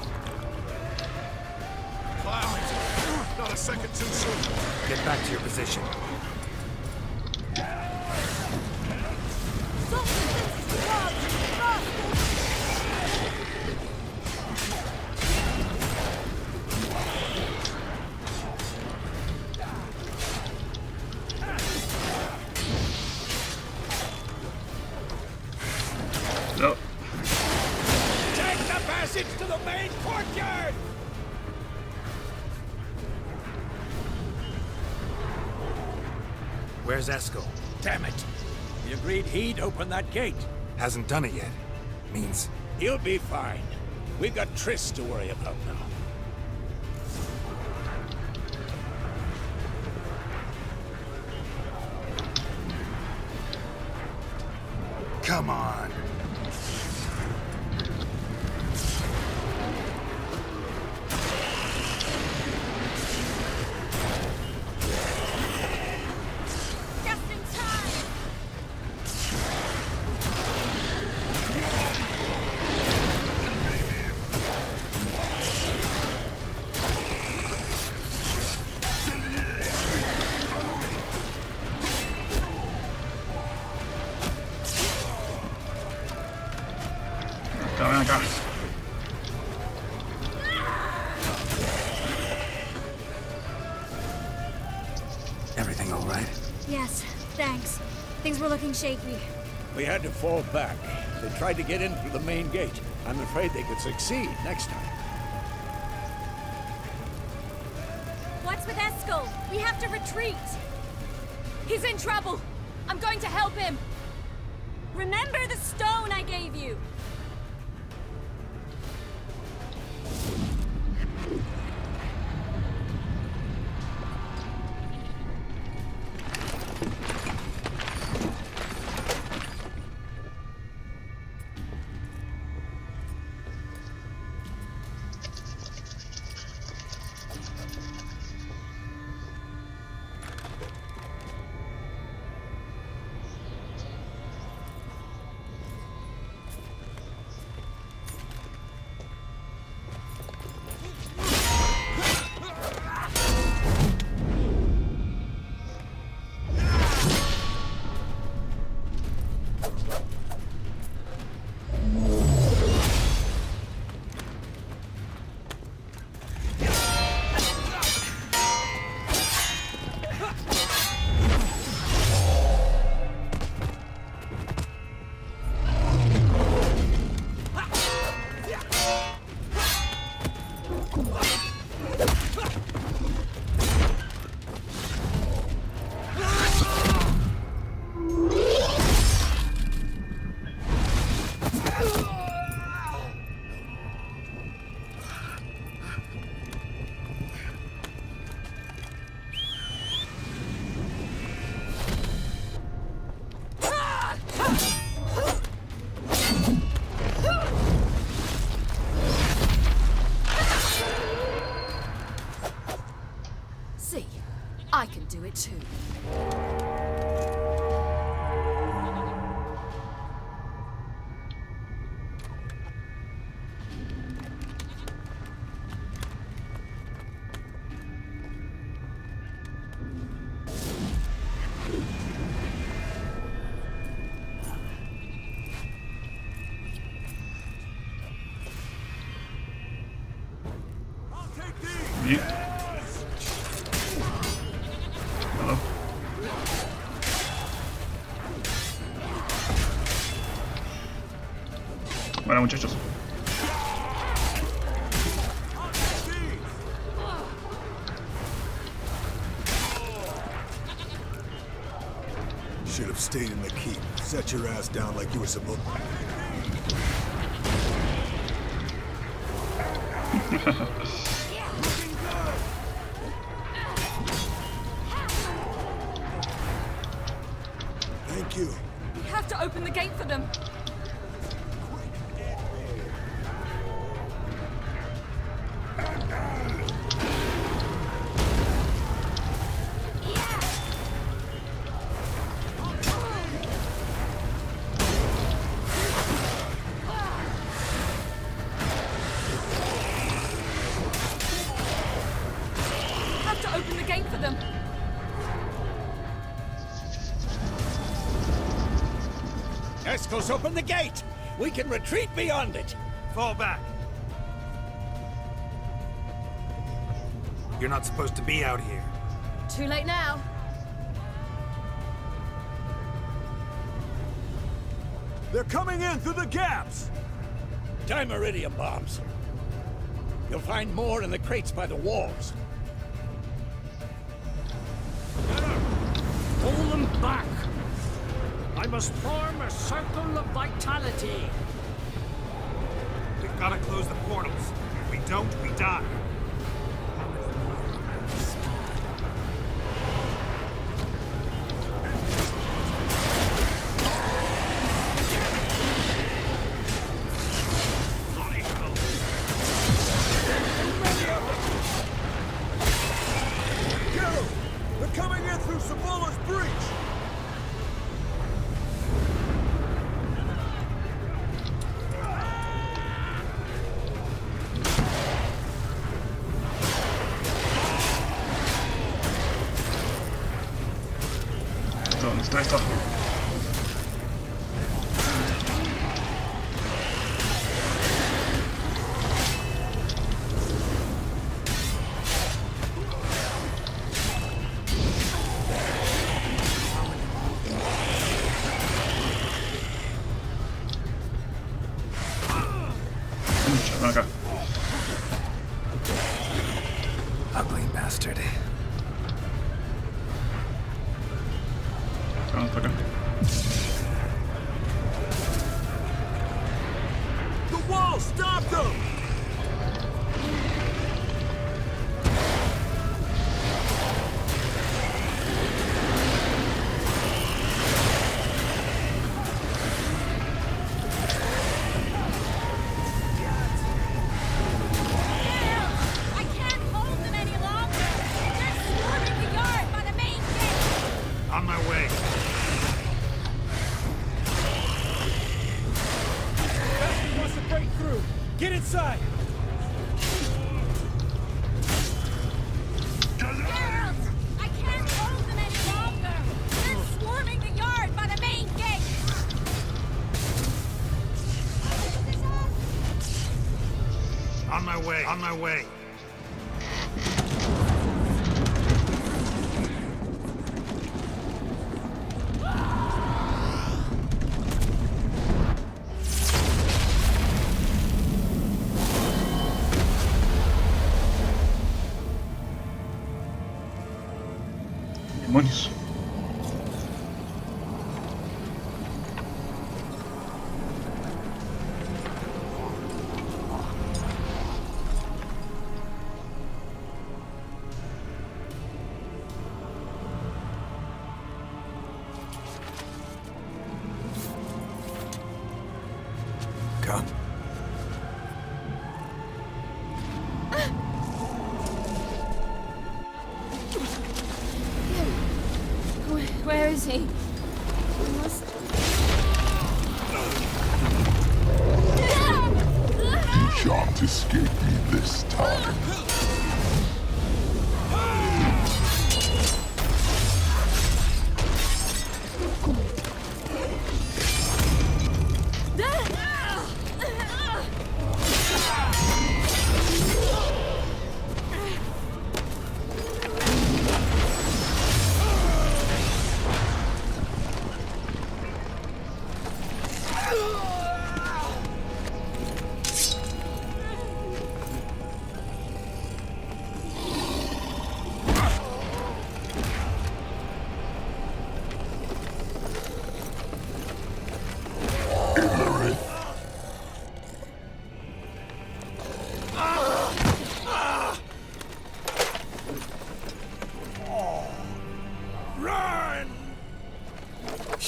Clouds! Not a second too soon. Get back to your position. No. Take the passage to the main courtyard! Where's Eskel? Damn it! We agreed he'd open that gate. Hasn't done it yet. Means He'll be fine. We've got Triss to worry about now. Come on. Just in time! Ven acá. everything all right? Yes, thanks. Things were looking shaky. We had to fall back. They tried to get in through the main gate. I'm afraid they could succeed next time. What's with Eskel? We have to retreat! He's in trouble! I'm going to help him! Remember the stone I gave you! See, I can do it too. Bien. Bueno, muchachos. Should have stayed in the keep. Set your ass down like you were supposed Thank you. We have to open the gate for them. Open the gate for them. Escos, open the gate! We can retreat beyond it! Fall back. You're not supposed to be out here. Too late now. They're coming in through the gaps! Dimeridium bombs. You'll find more in the crates by the walls. Pull them back! I must form a circle of vitality. We've got to close the portals. If we don't, we die. ¿Dónde está esto? Ven acá. Ugly bastard. Vamos para acá. The wall! Stop them! I can't hold them any longer. They're swarming the yard by the main gate. On my way. Bastard wants to break through! Get inside! Girls, I can't hold them any longer. They're swarming the yard by the main gate. On my way. On my way. Demonios. Come. Where is he? We must... You shan't escape me this time.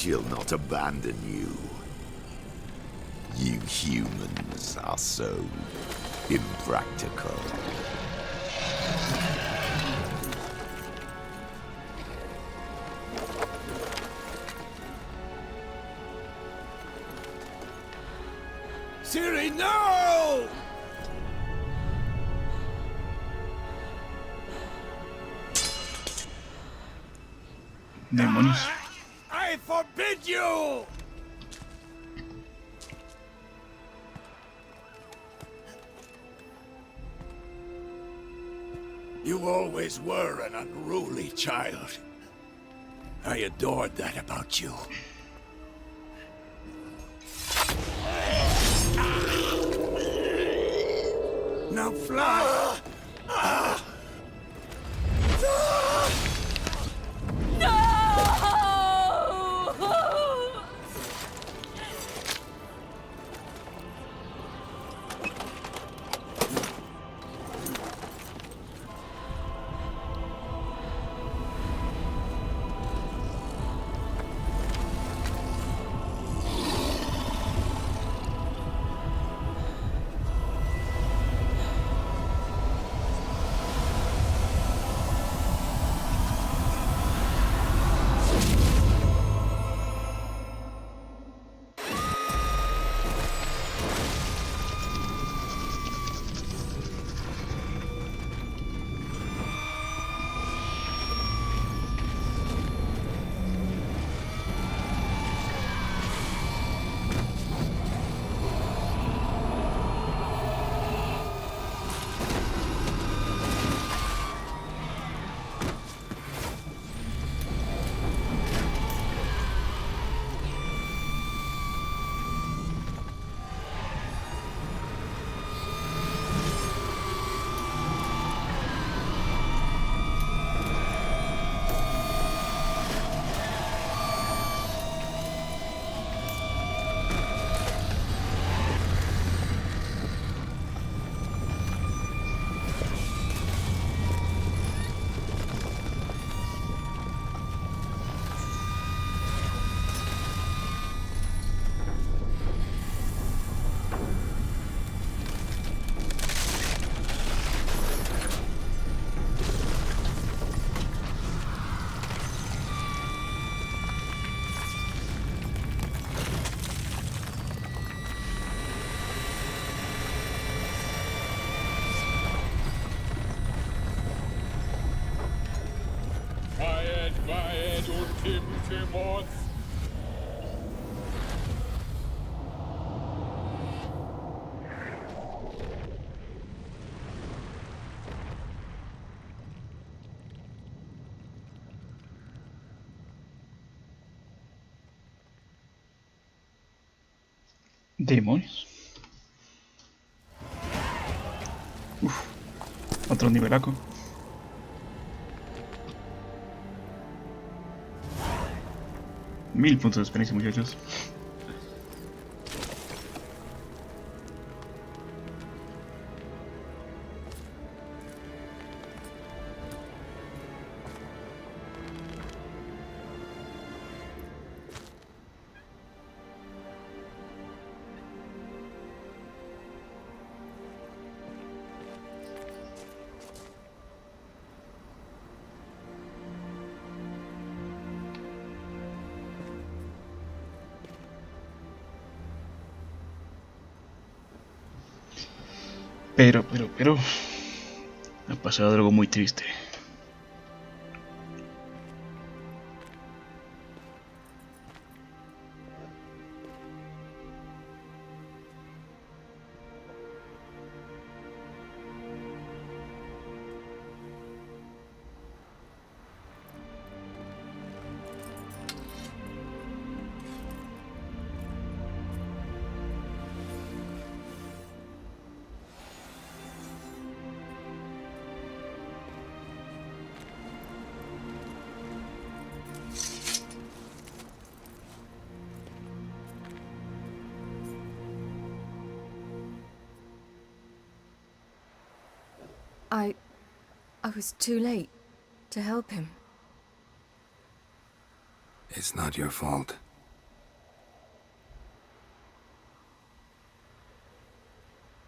she'll not abandon you. You humans are so impractical. Ciri, no! Demonios. I forbid you! You always were an unruly child. I adored that about you. Now fly! Demonios. Uf, otro nivelaco. Mil puntos de experiencia, muchachos. Pero ha pasado algo muy triste. I was too late to help him. It's not your fault.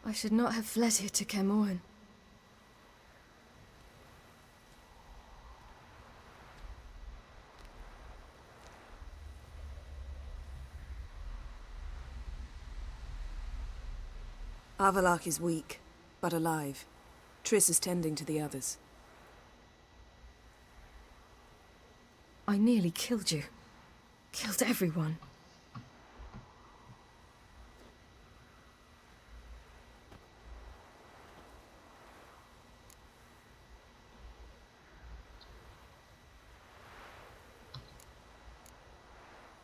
I should not have fled here to Kermoren. Avalak is weak, but alive. Triss is tending to the others. I nearly killed you. Killed everyone.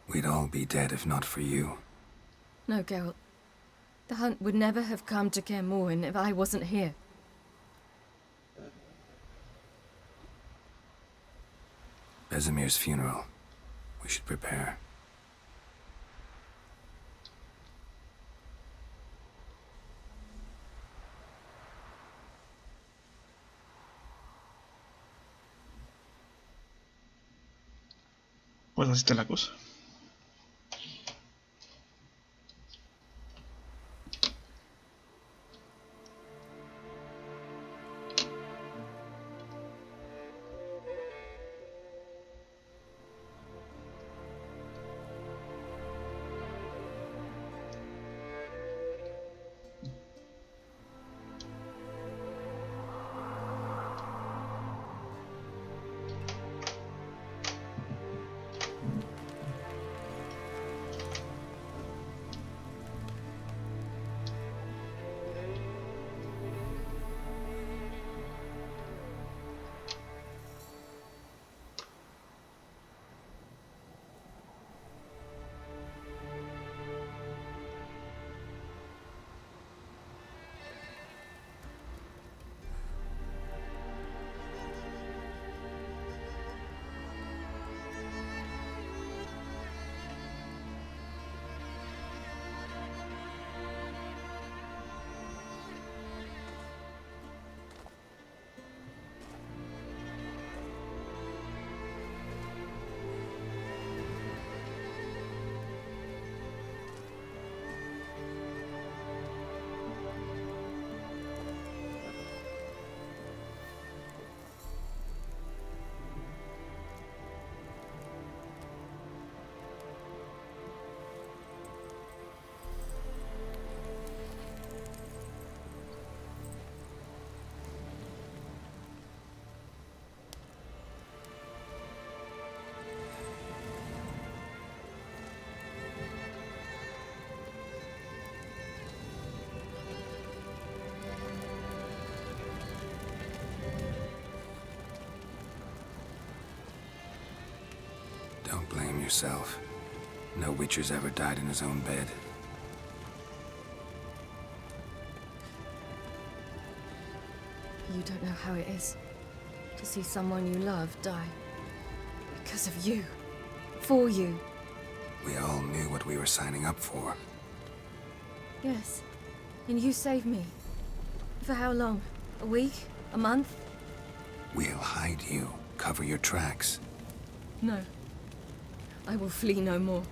We'd all be dead if not for you. No, Geralt. The hunt would never have come to Kermoren if I wasn't here. Vesemir's funeral. We should prepare. Pues así está la cosa. Don't blame yourself. No Witcher's ever died in his own bed. You don't know how it is to see someone you love die. Because of you. For you. We all knew what we were signing up for. Yes. And you saved me. For how long? A week? A month? We'll hide you. Cover your tracks. No. I will flee no more.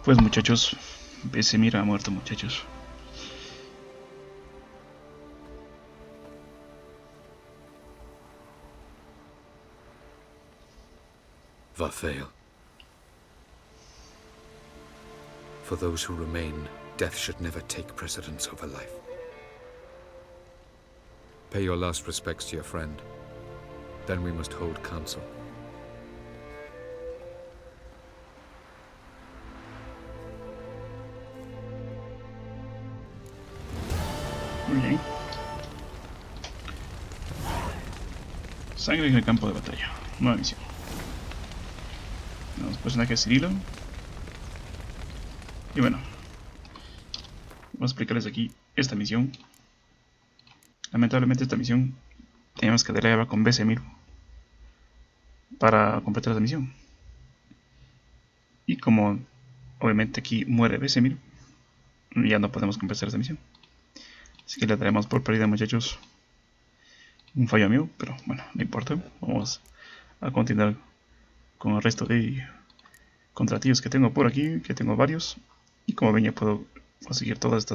Pues muchachos, Vesemir ha muerto, muchachos. Va fail. For those who remain, death should never take precedence over life. Pay your last respects to your friend. Then we must hold council. Muy bien. Sangre en el campo de batalla. Nueva misión. Tenemos personaje Cirilo. Y bueno, vamos a explicarles aquí esta misión. Lamentablemente esta misión teníamos que darle con Vesemir para completar esta misión. Y como obviamente aquí muere Vesemir, ya no podemos completar esta misión. Así que le daremos por perdida, muchachos. un fallo mío, pero bueno, no importa. Vamos a continuar con el resto de contratillos que tengo por aquí, que tengo varios. Y como ven, ya puedo conseguir todas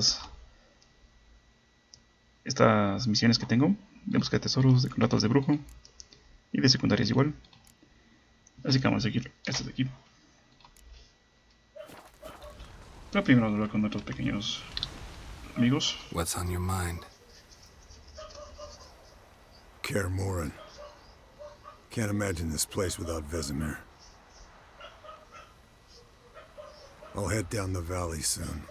estas misiones que tengo, de búsqueda de tesoros, de contratos de brujo y de secundarias igual. Así que vamos a seguir estas de aquí. Pero primero vamos a hablar con nuestros pequeños amigos. What's on your mind? Kaer Morhen. Can't imagine this place without Vesemir. I'll head down the valley soon,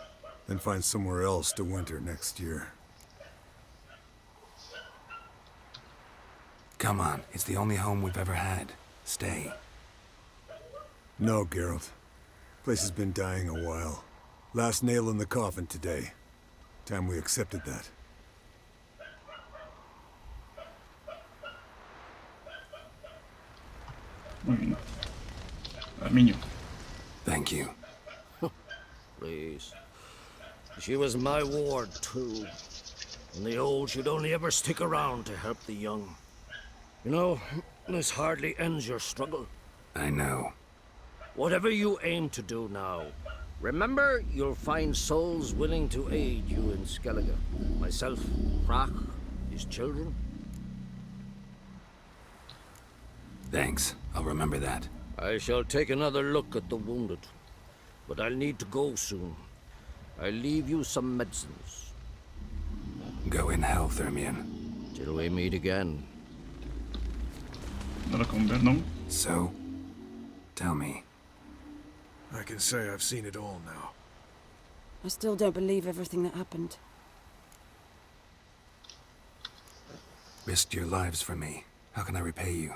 then find somewhere else to winter next year. Come on, it's the only home we've ever had. Stay. No, Geralt. Place has been dying a while. Last nail in the coffin today. Time we accepted that. Muy bien. Armiño. Thank you. Please. She was my ward, too. And the old should only ever stick around to help the young. You know, this hardly ends your struggle. I know. Whatever you aim to do now, remember you'll find souls willing to aid you in Skellige. Myself, Krach, his children. Thanks. I'll remember that. I shall take another look at the wounded. But I'll need to go soon. I'll leave you some medicines. Go in hell, Thermion. Till we meet again. So, tell me. I can say I've seen it all now. I still don't believe everything that happened. Risked your lives for me. How can I repay you?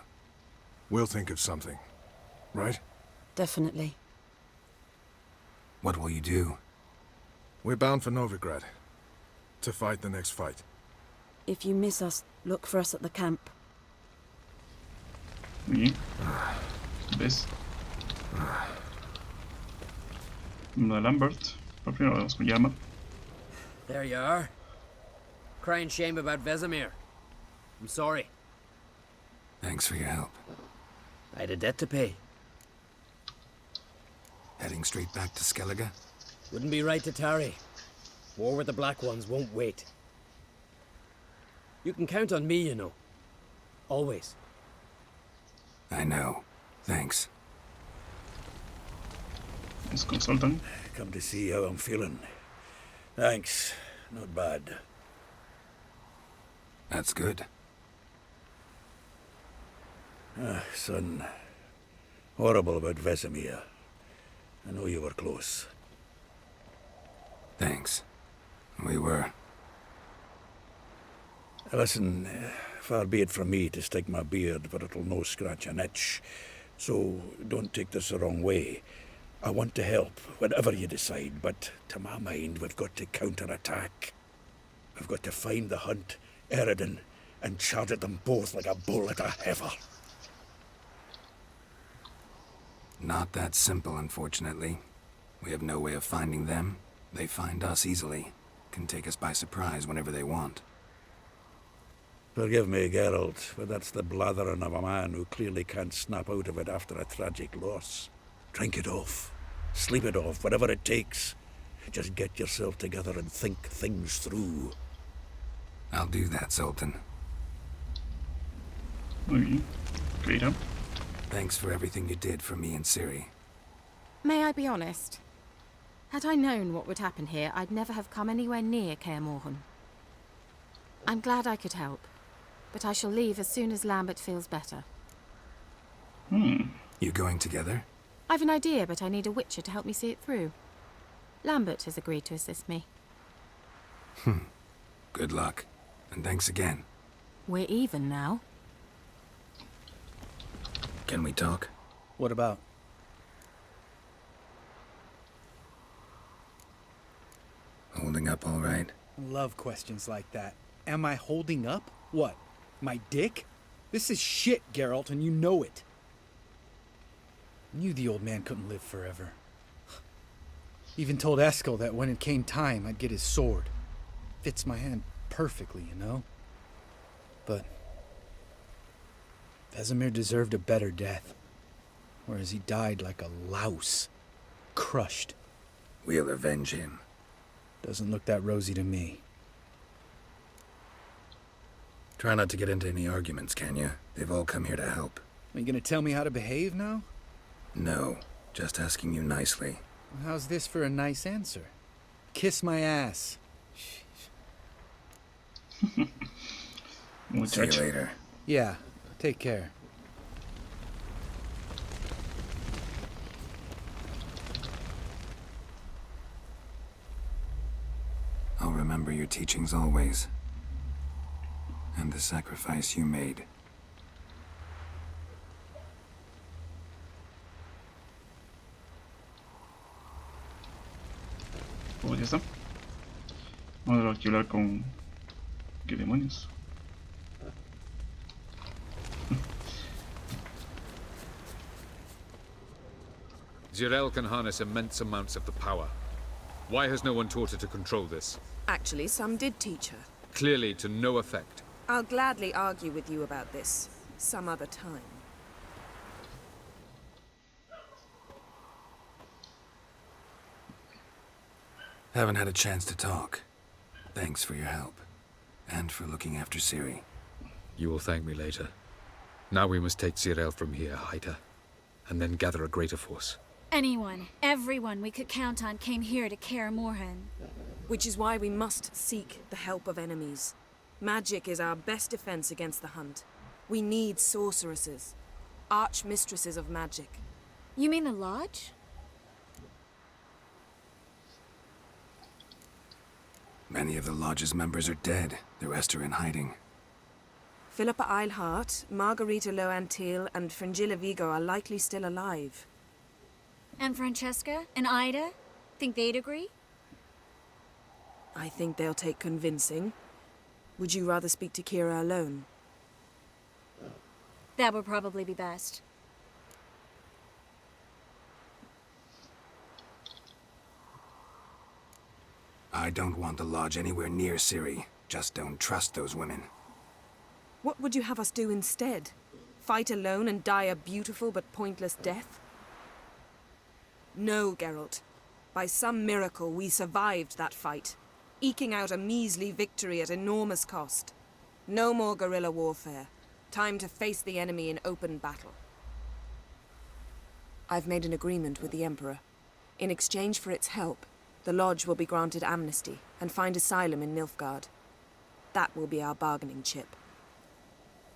We'll think of something. Right? Definitely. What will you do? We're bound for Novigrad. To fight the next fight. If you miss us, look for us at the camp. Muy bien. ¿Ves? Uno de Lambert. Por primero vamos con Llama. There you are. Crying shame about Vesemir. I'm sorry. Thanks for your help. I had a debt to pay. Heading straight back to Skellige? Wouldn't be right to tarry. War with the Black Ones won't wait. You can count on me, you know. Always. I know. Thanks. Let's consultant. Come to see how I'm feeling. Thanks. Not bad. That's good. Son. Horrible about Vesemir. I know you were close. Thanks. We were. Listen, far be it from me to stick my beard, but it'll no scratch an itch. So don't take this the wrong way. I want to help, whatever you decide, but to my mind, we've got to counterattack. We've got to find the hunt, Eredin, and charge at them both like a bull at a heifer. Not that simple, unfortunately. We have no way of finding them. They find us easily. Can take us by surprise whenever they want. Forgive me, Geralt, but that's the blathering of a man who clearly can't snap out of it after a tragic loss. Drink it off. Sleep it off, whatever it takes. Just get yourself together and think things through. I'll do that, Sultan. Muy bien. Great. Thanks for everything you did for me and Ciri. May I be honest? Had I known what would happen here, I'd never have come anywhere near Kaer Morhen. I'm glad I could help, but I shall leave as soon as Lambert feels better. You going together? I've an idea, but I need a witcher to help me see it through. Lambert has agreed to assist me. Good luck. And thanks again. We're even now. Can we talk? What about? Holding up all right? Love questions like that. Am I holding up? What? My dick? This is shit, Geralt, and you know it. Knew the old man couldn't live forever. Even told Eskel that when it came time, I'd get his sword. Fits my hand perfectly, you know? But Vesemir deserved a better death, whereas he died like a louse, crushed. We'll avenge him. Doesn't look that rosy to me. Try not to get into any arguments, can you? They've all come here to help. Are you gonna tell me how to behave now? No, just asking you nicely. Well, how's this for a nice answer? Kiss my ass. See you later. Yeah, take care. I'll remember your teachings always. And the sacrifice you made. Pues ya está. Vamos a aquí hablar con... ¿Qué demonios? Zirel can harness immense amounts of the power. Why has no one taught her to control this? Actually, some did teach her. Clearly to no effect. I'll gladly argue with you about this some other time. Haven't had a chance to talk. Thanks for your help. And for looking after Ciri. You will thank me later. Now we must take Zirel from here, hide her, and then gather a greater force. Anyone, everyone we could count on came here to Kaer Morhen. Which is why we must seek the help of enemies. Magic is our best defense against the hunt. We need sorceresses. Archmistresses of magic. You mean the Lodge? Many of the Lodge's members are dead. The rest are in hiding. Philippa Eilhart, Margarita Loantil, and Fringilla Vigo are likely still alive. And Francesca? And Ida? Think they'd agree? I think they'll take convincing. Would you rather speak to Kira alone? That would probably be best. I don't want the Lodge anywhere near Ciri. Just don't trust those women. What would you have us do instead? Fight alone and die a beautiful but pointless death? No, Geralt. By some miracle, we survived that fight, eking out a measly victory at enormous cost. No more guerrilla warfare. Time to face the enemy in open battle. I've made an agreement with the Emperor. In exchange for its help, the Lodge will be granted amnesty and find asylum in Nilfgaard. That will be our bargaining chip.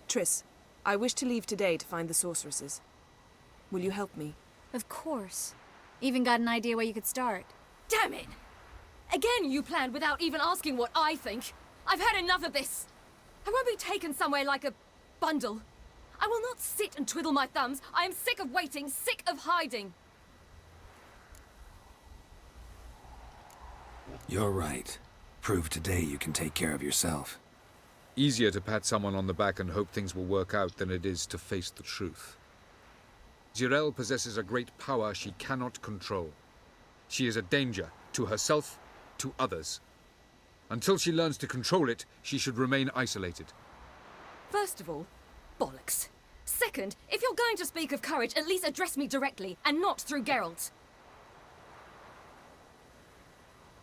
Triss, I wish to leave today to find the sorceresses. Will you help me? Of course. Even got an idea where you could start. Damn it! Again you planned without even asking what I think. I've had enough of this. I won't be taken somewhere like a bundle. I will not sit and twiddle my thumbs. I am sick of waiting, sick of hiding. You're right. Prove today you can take care of yourself. Easier to pat someone on the back and hope things will work out than it is to face the truth. Zirel possesses a great power she cannot control. She is a danger to herself, to others. Until she learns to control it, she should remain isolated. First of all, bollocks. Second, if you're going to speak of courage, at least address me directly, and not through Geralt.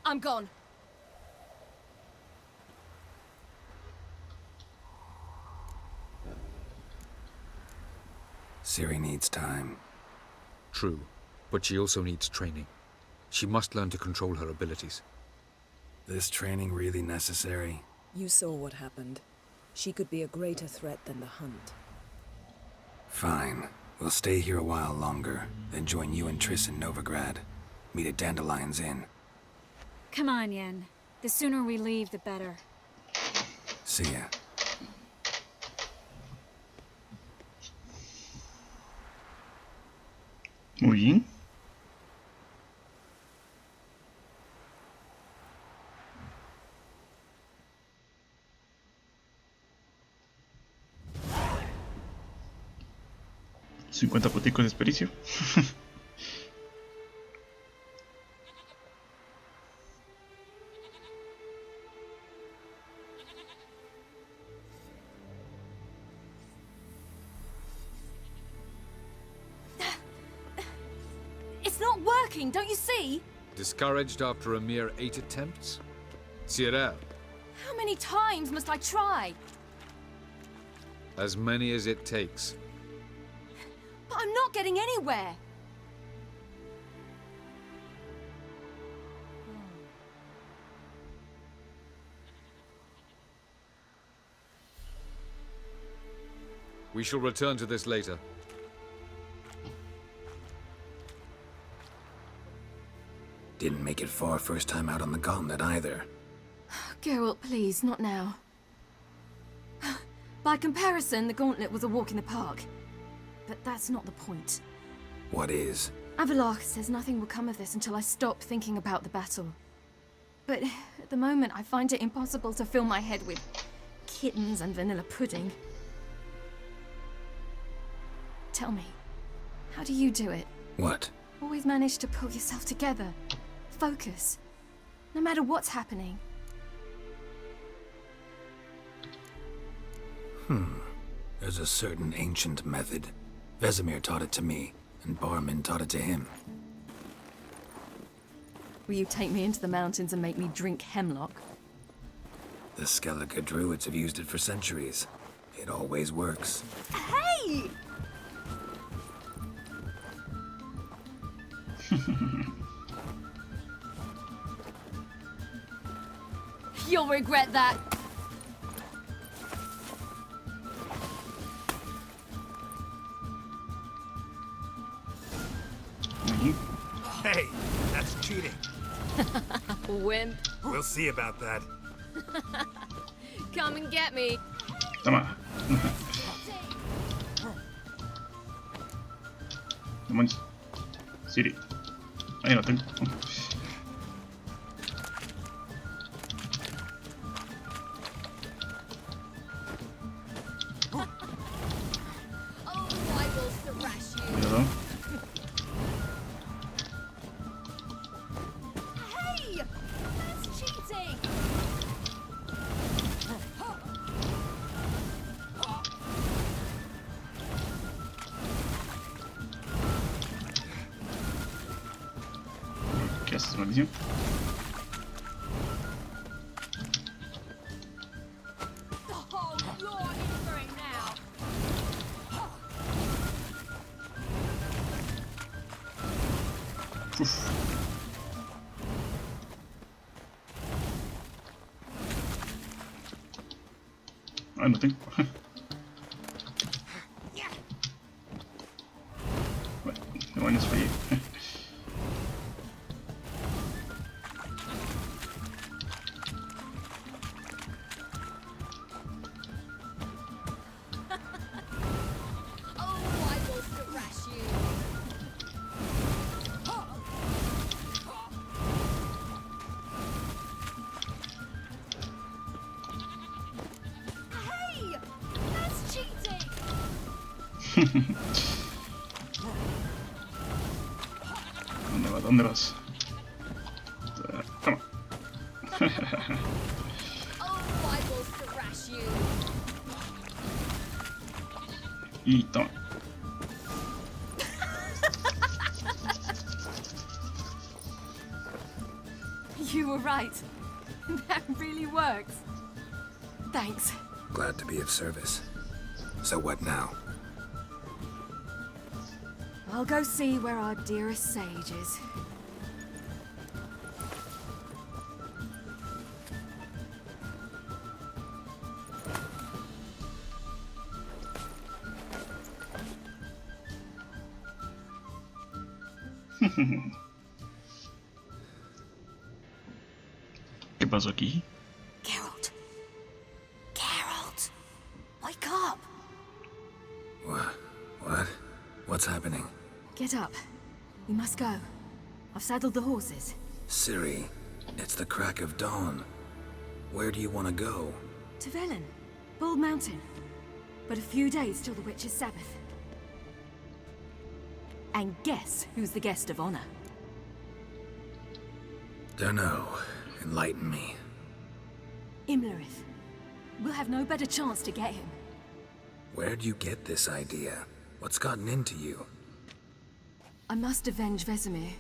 I'm gone. Ciri needs time. True, but she also needs training. She must learn to control her abilities. This training really necessary? You saw what happened. She could be a greater threat than the hunt. Fine. We'll stay here a while longer, then join you and Triss in Novigrad. Meet at Dandelion's Inn. Come on, Yen. The sooner we leave, the better. See ya. Muy bien. $50 puticos de desperdicio. It's not working, don't you see? Discouraged after a mere 8 attempts? Ciri, How many times must I try? as many as it takes. But I'm not getting anywhere. We shall return to this later. Didn't make it far first time out on the gauntlet either. Geralt, please, not now. By comparison, the gauntlet was a walk in the park. But that's not the point. What is? Avallac'h says nothing will come of this until I stop thinking about the battle. But at the moment, I find it impossible to fill my head with kittens and vanilla pudding. Tell me, how do you do it? What? Always manage to pull yourself together. Focus. No matter what's happening. There's a certain ancient method. Vesemir taught it to me, and Barman taught it to him. Will you take me into the mountains and make me drink hemlock? The Skellige druids have used it for centuries. It always works. Hey! You'll regret that. Hey, that's cheating. Wimp. We'll see about that. Come and get me. Toma. Demonios. Ciri. Ahí lo tengo. Cuidado. Hey! That's cheating! ¿Qué haces, maldición? The whole floor is for it now. Uf. Ah, no tengo. Bueno, demonios, fallé. Oh, I will thrash you. Hey! That's cheating! ¿Dónde vas? ¿Dónde vas? Toma. Oh, I will thrash you. Y toma. You were right. That really works. Thanks. Glad to be of service. So what now? I'll go see where our dearest sage is. ¿Qué pasó aquí? Geralt. Geralt. Wake up. What? What's happening? Get up. We must go. I've saddled the horses. Ciri, it's the crack of dawn. Where do you want to go? To Velen. Bald Mountain. But a few days till the Witch's Sabbath. And guess who's the guest of honor? Dunno. Enlighten me. Imlerith. We'll have no better chance to get him. Where'd you get this idea? What's gotten into you? I must avenge Vesemir.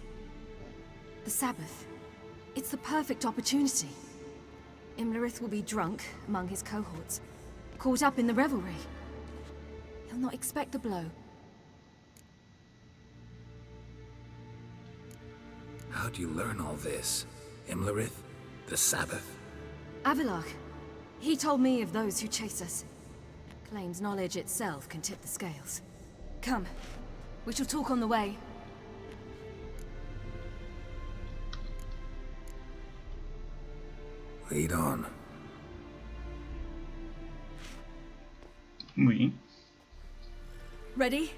The Sabbath. It's the perfect opportunity. Imlerith will be drunk among his cohorts, caught up in the revelry. He'll not expect the blow. How'd you learn all this? Imlerith? The Sabbath? Avalok. He told me of those who chase us. Claims knowledge itself can tip the scales. Come, we shall talk on the way. Lead on. Muy bien. Ready?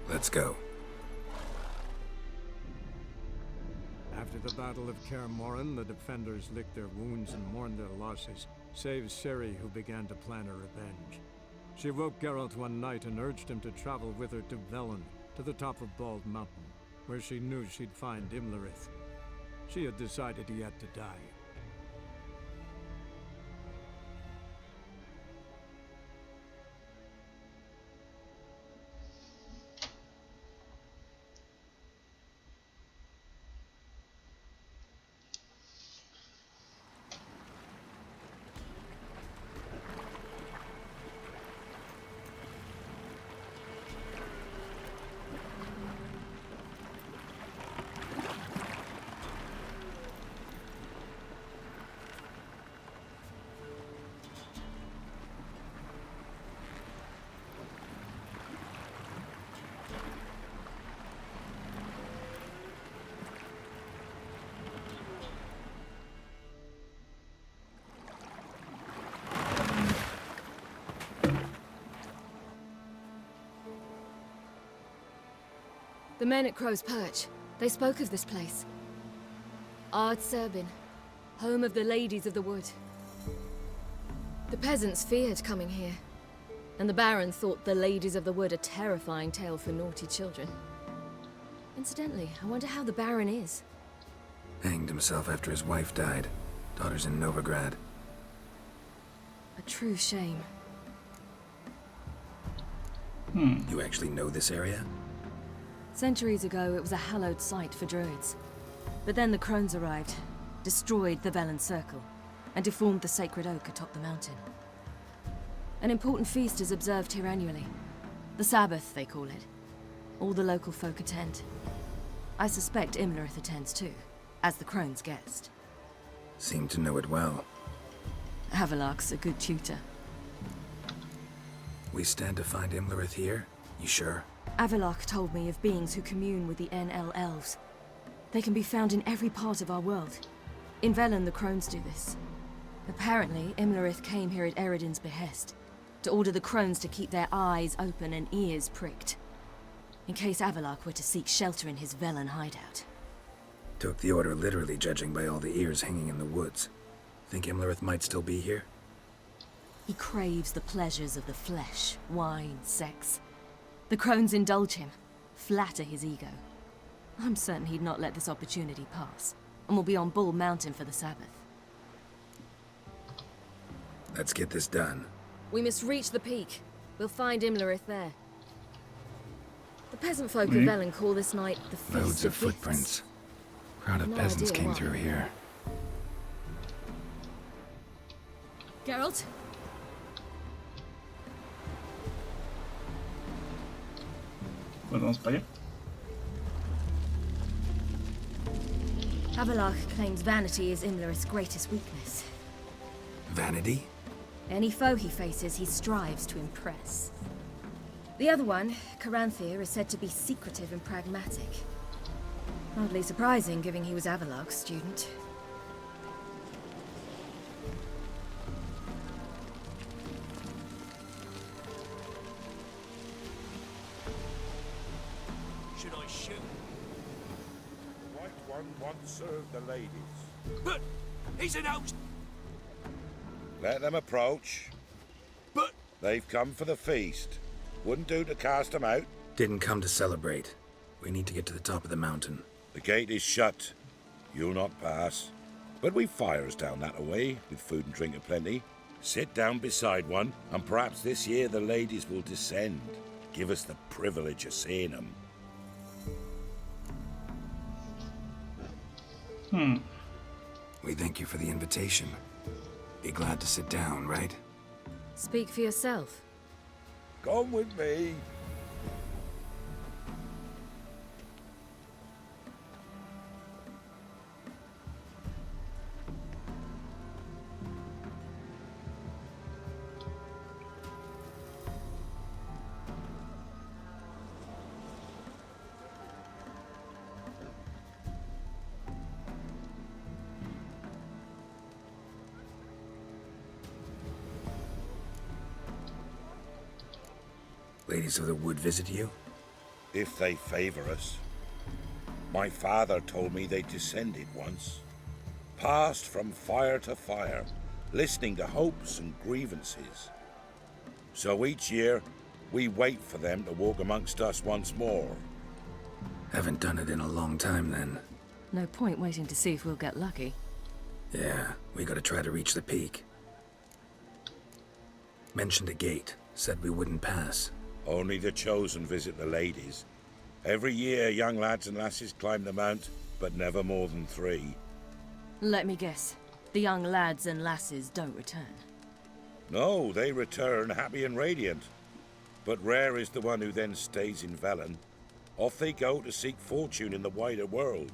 Let's go. After the Battle of Kaer Morhen, the defenders licked their wounds and mourned their losses, save Ciri, who began to plan her revenge. She woke Geralt one night and urged him to travel with her to Velen, to the top of Bald Mountain, where she knew she'd find Imlerith. She had decided he had to die. The men at Crow's Perch, they spoke of this place. Ard Serbin, home of the Ladies of the Wood. The peasants feared coming here, and the Baron thought the Ladies of the Wood a terrifying tale for naughty children. Incidentally, I wonder how the Baron is. Hanged himself after his wife died. Daughter's in Novigrad. A true shame. You actually know this area? Centuries ago, it was a hallowed site for druids. But then the crones arrived, destroyed the Velen Circle, and deformed the sacred oak atop the mountain. An important feast is observed here annually. The Sabbath, they call it. All the local folk attend. I suspect Imlerith attends too, as the crone's guest. Seem to know it well. Avalok's a good tutor. We stand to find Imlerith here? You sure? Avalok told me of beings who commune with the NL elves. They can be found in every part of our world. In Velen, the crones do this. Apparently, Imlerith came here at Eredin's behest, to order the crones to keep their eyes open and ears pricked, in case Avalok were to seek shelter in his Velen hideout. Took the order literally, judging by all the ears hanging in the woods. Think Imlerith might still be here? He craves the pleasures of the flesh, wine, sex. The crones indulge him, flatter his ego. I'm certain he'd not let this opportunity pass, and will be on Bull Mountain for the Sabbath. Let's get this done. We must reach the peak. We'll find Imlerith there. The peasant folk of Velen call this night the Feast Loads of Gifts. footprints. Crowd of No peasants idea came why. through here. Geralt? Pues vamos para allá. Avalok claims vanity is Imlerith's greatest weakness. Vanity? Any foe he faces, he strives to impress. The other one, Caranthir, is said to be secretive and pragmatic. Hardly surprising, given he was Avalok's student. Should I shoot? White one once served the ladies. But he's an host. Let them approach. But they've come for the feast. Wouldn't do to cast them out. Didn't come to celebrate. We need to get to the top of the mountain. The gate is shut. You'll not pass. But we've fires down that away, with food and drink aplenty. Sit down beside one, and perhaps this year the ladies will descend. give us the privilege of seeing them. We thank you for the invitation. Be glad to sit down, right? Speak for yourself. Come with me. Ladies of the Wood visit you? If they favor us. My father told me they descended once, passed from fire to fire, listening to hopes and grievances. So each year, we wait for them to walk amongst us once more. Haven't done it in a long time, then. No point waiting to see if we'll get lucky. Yeah, we gotta try to reach the peak. Mentioned a gate, said we wouldn't pass. Only the chosen visit the ladies. Every year, young lads and lasses climb the mount, but never more than 3. Let me guess. The young lads and lasses don't return. No, they return happy and radiant. But rare is the one who then stays in Velen. Off they go to seek fortune in the wider world.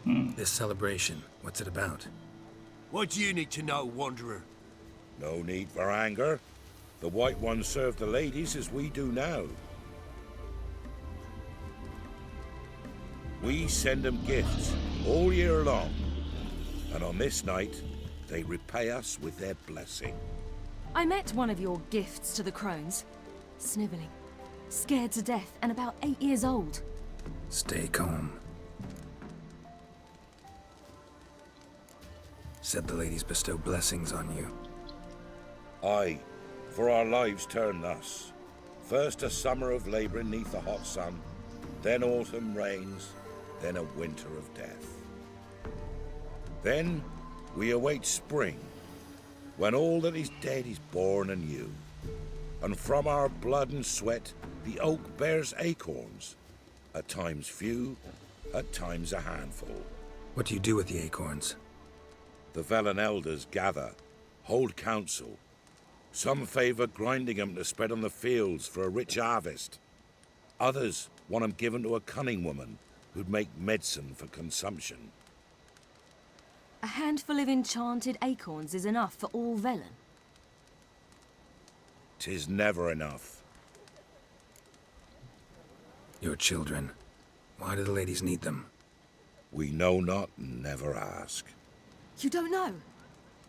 This celebration, what's it about? What do you need to know, Wanderer? No need for anger. The White Ones serve the ladies as we do now. We send them gifts all year long. And on this night, they repay us with their blessing. I met one of your gifts to the crones. Sniveling. Scared to death and about 8 years old. Stay calm. Said the ladies bestow blessings on you. Aye, for our lives turn thus. First a summer of labouring neath the hot sun, then autumn rains, then a winter of death. Then we await spring, when all that is dead is born anew. And from our blood and sweat the oak bears acorns, at times few, at times a handful. What do you do with the acorns? The Velen elders gather, hold council. Some favour grinding them to spread on the fields for a rich harvest. Others want them given to a cunning woman who'd make medicine for consumption. A handful of enchanted acorns is enough for all Velen. 'Tis never enough. Your children. Why do the ladies need them? We know not and never ask. You don't know?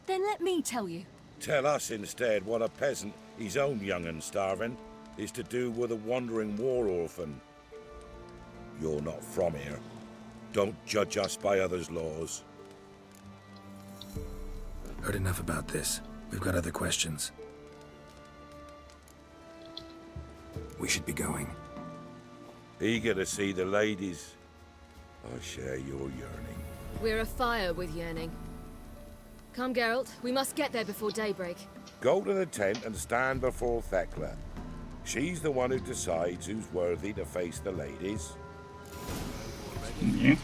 Then let me tell you. Tell us instead what a peasant, his own young and starving, is to do with a wandering war orphan. You're not from here. Don't judge us by others' laws. Heard enough about this. We've got other questions. We should be going. Eager to see the ladies. I share your yearning. We're afire with yearning. Come, Geralt. We must get there before daybreak. Go to the tent and stand before Thekla. She's the one who decides who's worthy to face the ladies. Bien.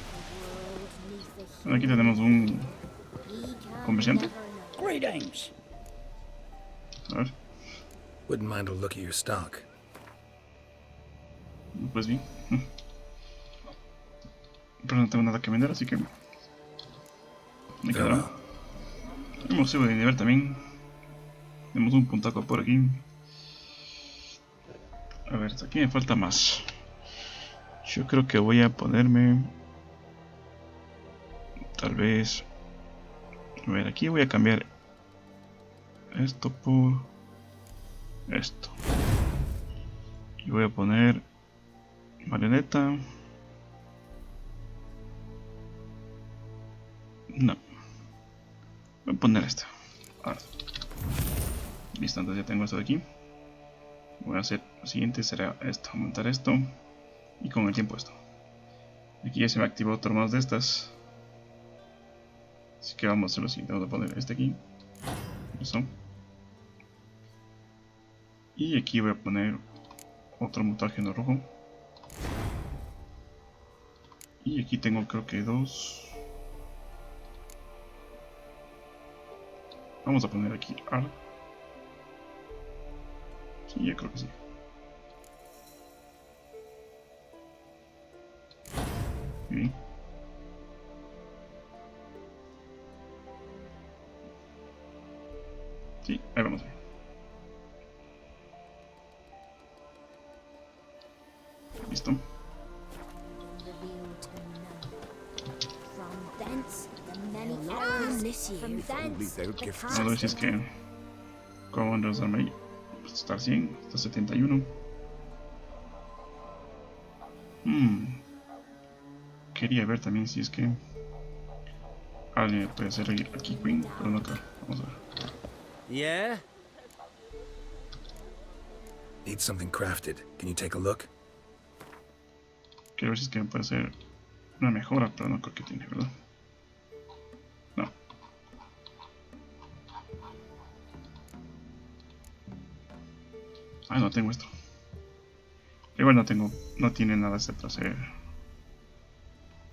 Aquí tenemos un comerciante. Greetings. A ver. Wouldn't mind a look at your stock. Pues bien. Pero no tengo nada que vender, así que me quedará. Hemos subido de nivel también. Tenemos un puntaco por aquí. A ver, aquí me falta más. Yo creo que voy a ponerme... Tal vez... A ver, aquí voy a cambiar esto por esto. Y voy a poner marioneta. No. Voy a poner esto. Ahora. Listo, entonces ya tengo esto de aquí. Voy a hacer lo siguiente, será esto, aumentar esto. Y con el tiempo esto. Aquí ya se me activó otro más de estas. Así que vamos a hacer lo siguiente, vamos a poner este aquí. Eso. Y aquí voy a poner otro mutágeno rojo. Y aquí tengo creo que 2. Vamos a poner aquí AR. Sí, yo creo que sí. Bien. Sí, ahí vamos bien. Listo. Vamos a ver si es que cómo van a usarme ahí. Pues está 100, está 71. Quería ver también si es que alguien puede hacer aquí Queen, pero no acá. Vamos a ver. Yeah? Need something crafted. Can you take a look? Quiero ver si es que puede hacer una mejora, pero no creo que tiene, ¿verdad? No. Ah, no tengo esto. Igual no tengo, no tiene nada este para hacer.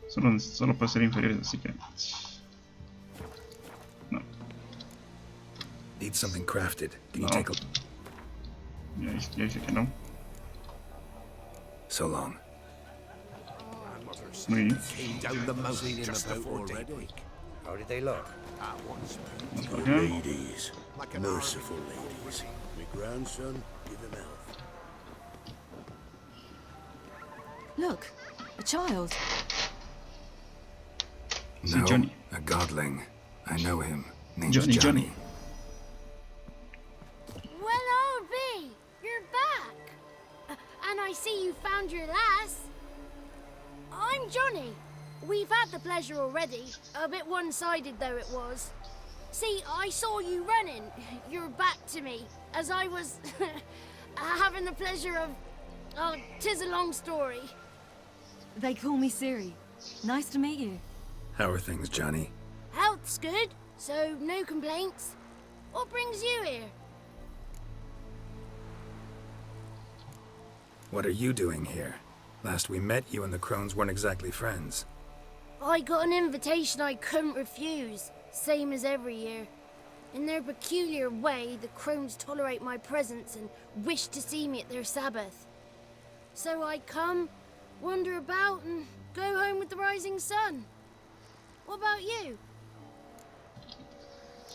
Solo puede ser inferiores, así que no. Need something crafted. Can you take a Ya dije que no. So long. Muy bien. Came down the mountain just before daybreak. How did they look? Vamos para acá. Ladies, merciful ladies. My grandson, give him health. Look, a child. No, Johnny. a godling. I know him. Name's Johnny. Well, old B, you're back. And I see you found your lass. I'm Johnny. We've had the pleasure already. A bit one-sided though it was. See, I saw you running. Your back to me. As I was having the pleasure of... Oh, 'tis a long story. They call me Ciri. Nice to meet you. How are things, Johnny? Health's good, so no complaints. What brings you here? What are you doing here? Last we met, you and the crones weren't exactly friends. I got an invitation I couldn't refuse, same as every year. In their peculiar way, the crones tolerate my presence and wish to see me at their Sabbath. So I come, wander about, and go home with the rising sun. What about you?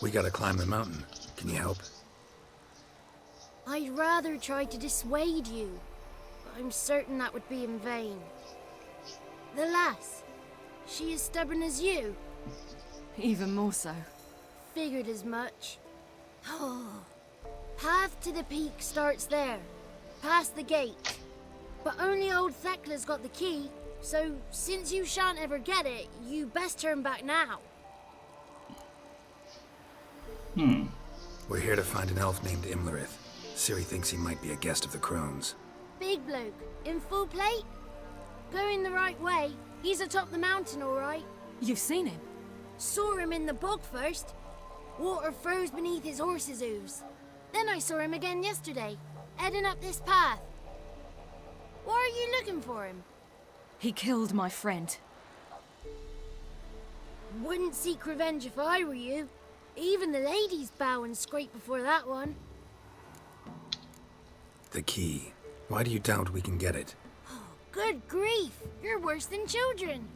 We gotta climb the mountain. Can you help? I'd rather try to dissuade you, but I'm certain that would be in vain. The lass, she as stubborn as you? Even more so. Figured as much. Path to the peak starts there, past the gate. But only old Thekla's got the key, so since you shan't ever get it, you best turn back now. We're here to find an elf named Imlerith. Ciri thinks he might be a guest of the crones. Big bloke, in full plate? Going the right way, he's atop the mountain all right. You've seen him? Saw him in the bog first. Water froze beneath his horse's hooves. Then I saw him again yesterday, heading up this path. Why are you looking for him? He killed my friend. Wouldn't seek revenge if I were you. Even the ladies bow and scrape before that one. The key. Why do you doubt we can get it? Good grief, you're worse than children.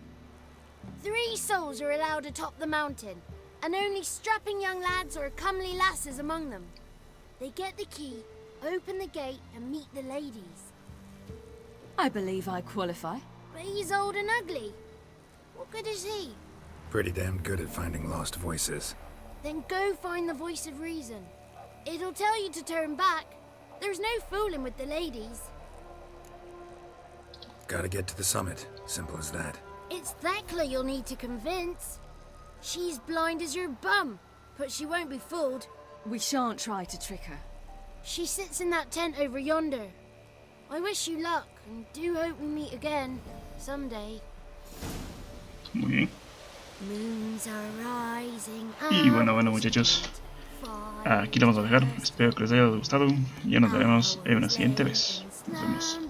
3 souls are allowed atop the mountain, and only strapping young lads or comely lasses among them. They get the key, open the gate, and meet the ladies. I believe I qualify. But he's old and ugly. What good is he? Pretty damn good at finding lost voices. Then go find the voice of reason. It'll tell you to turn back. There's no fooling with the ladies. Gotta get to the summit. Simple as that. It's Thekla you'll need to convince. She's blind as your bum, but she won't be fooled. We shan't try to trick her. She sits in that tent over yonder. I wish you luck, and do hope we meet again, someday. Muy bien. Moons are rising. Y bueno, muchachos. aquí lo vamos a dejar. Espero que les haya gustado y ya nos veremos en una siguiente vez. Nos vemos.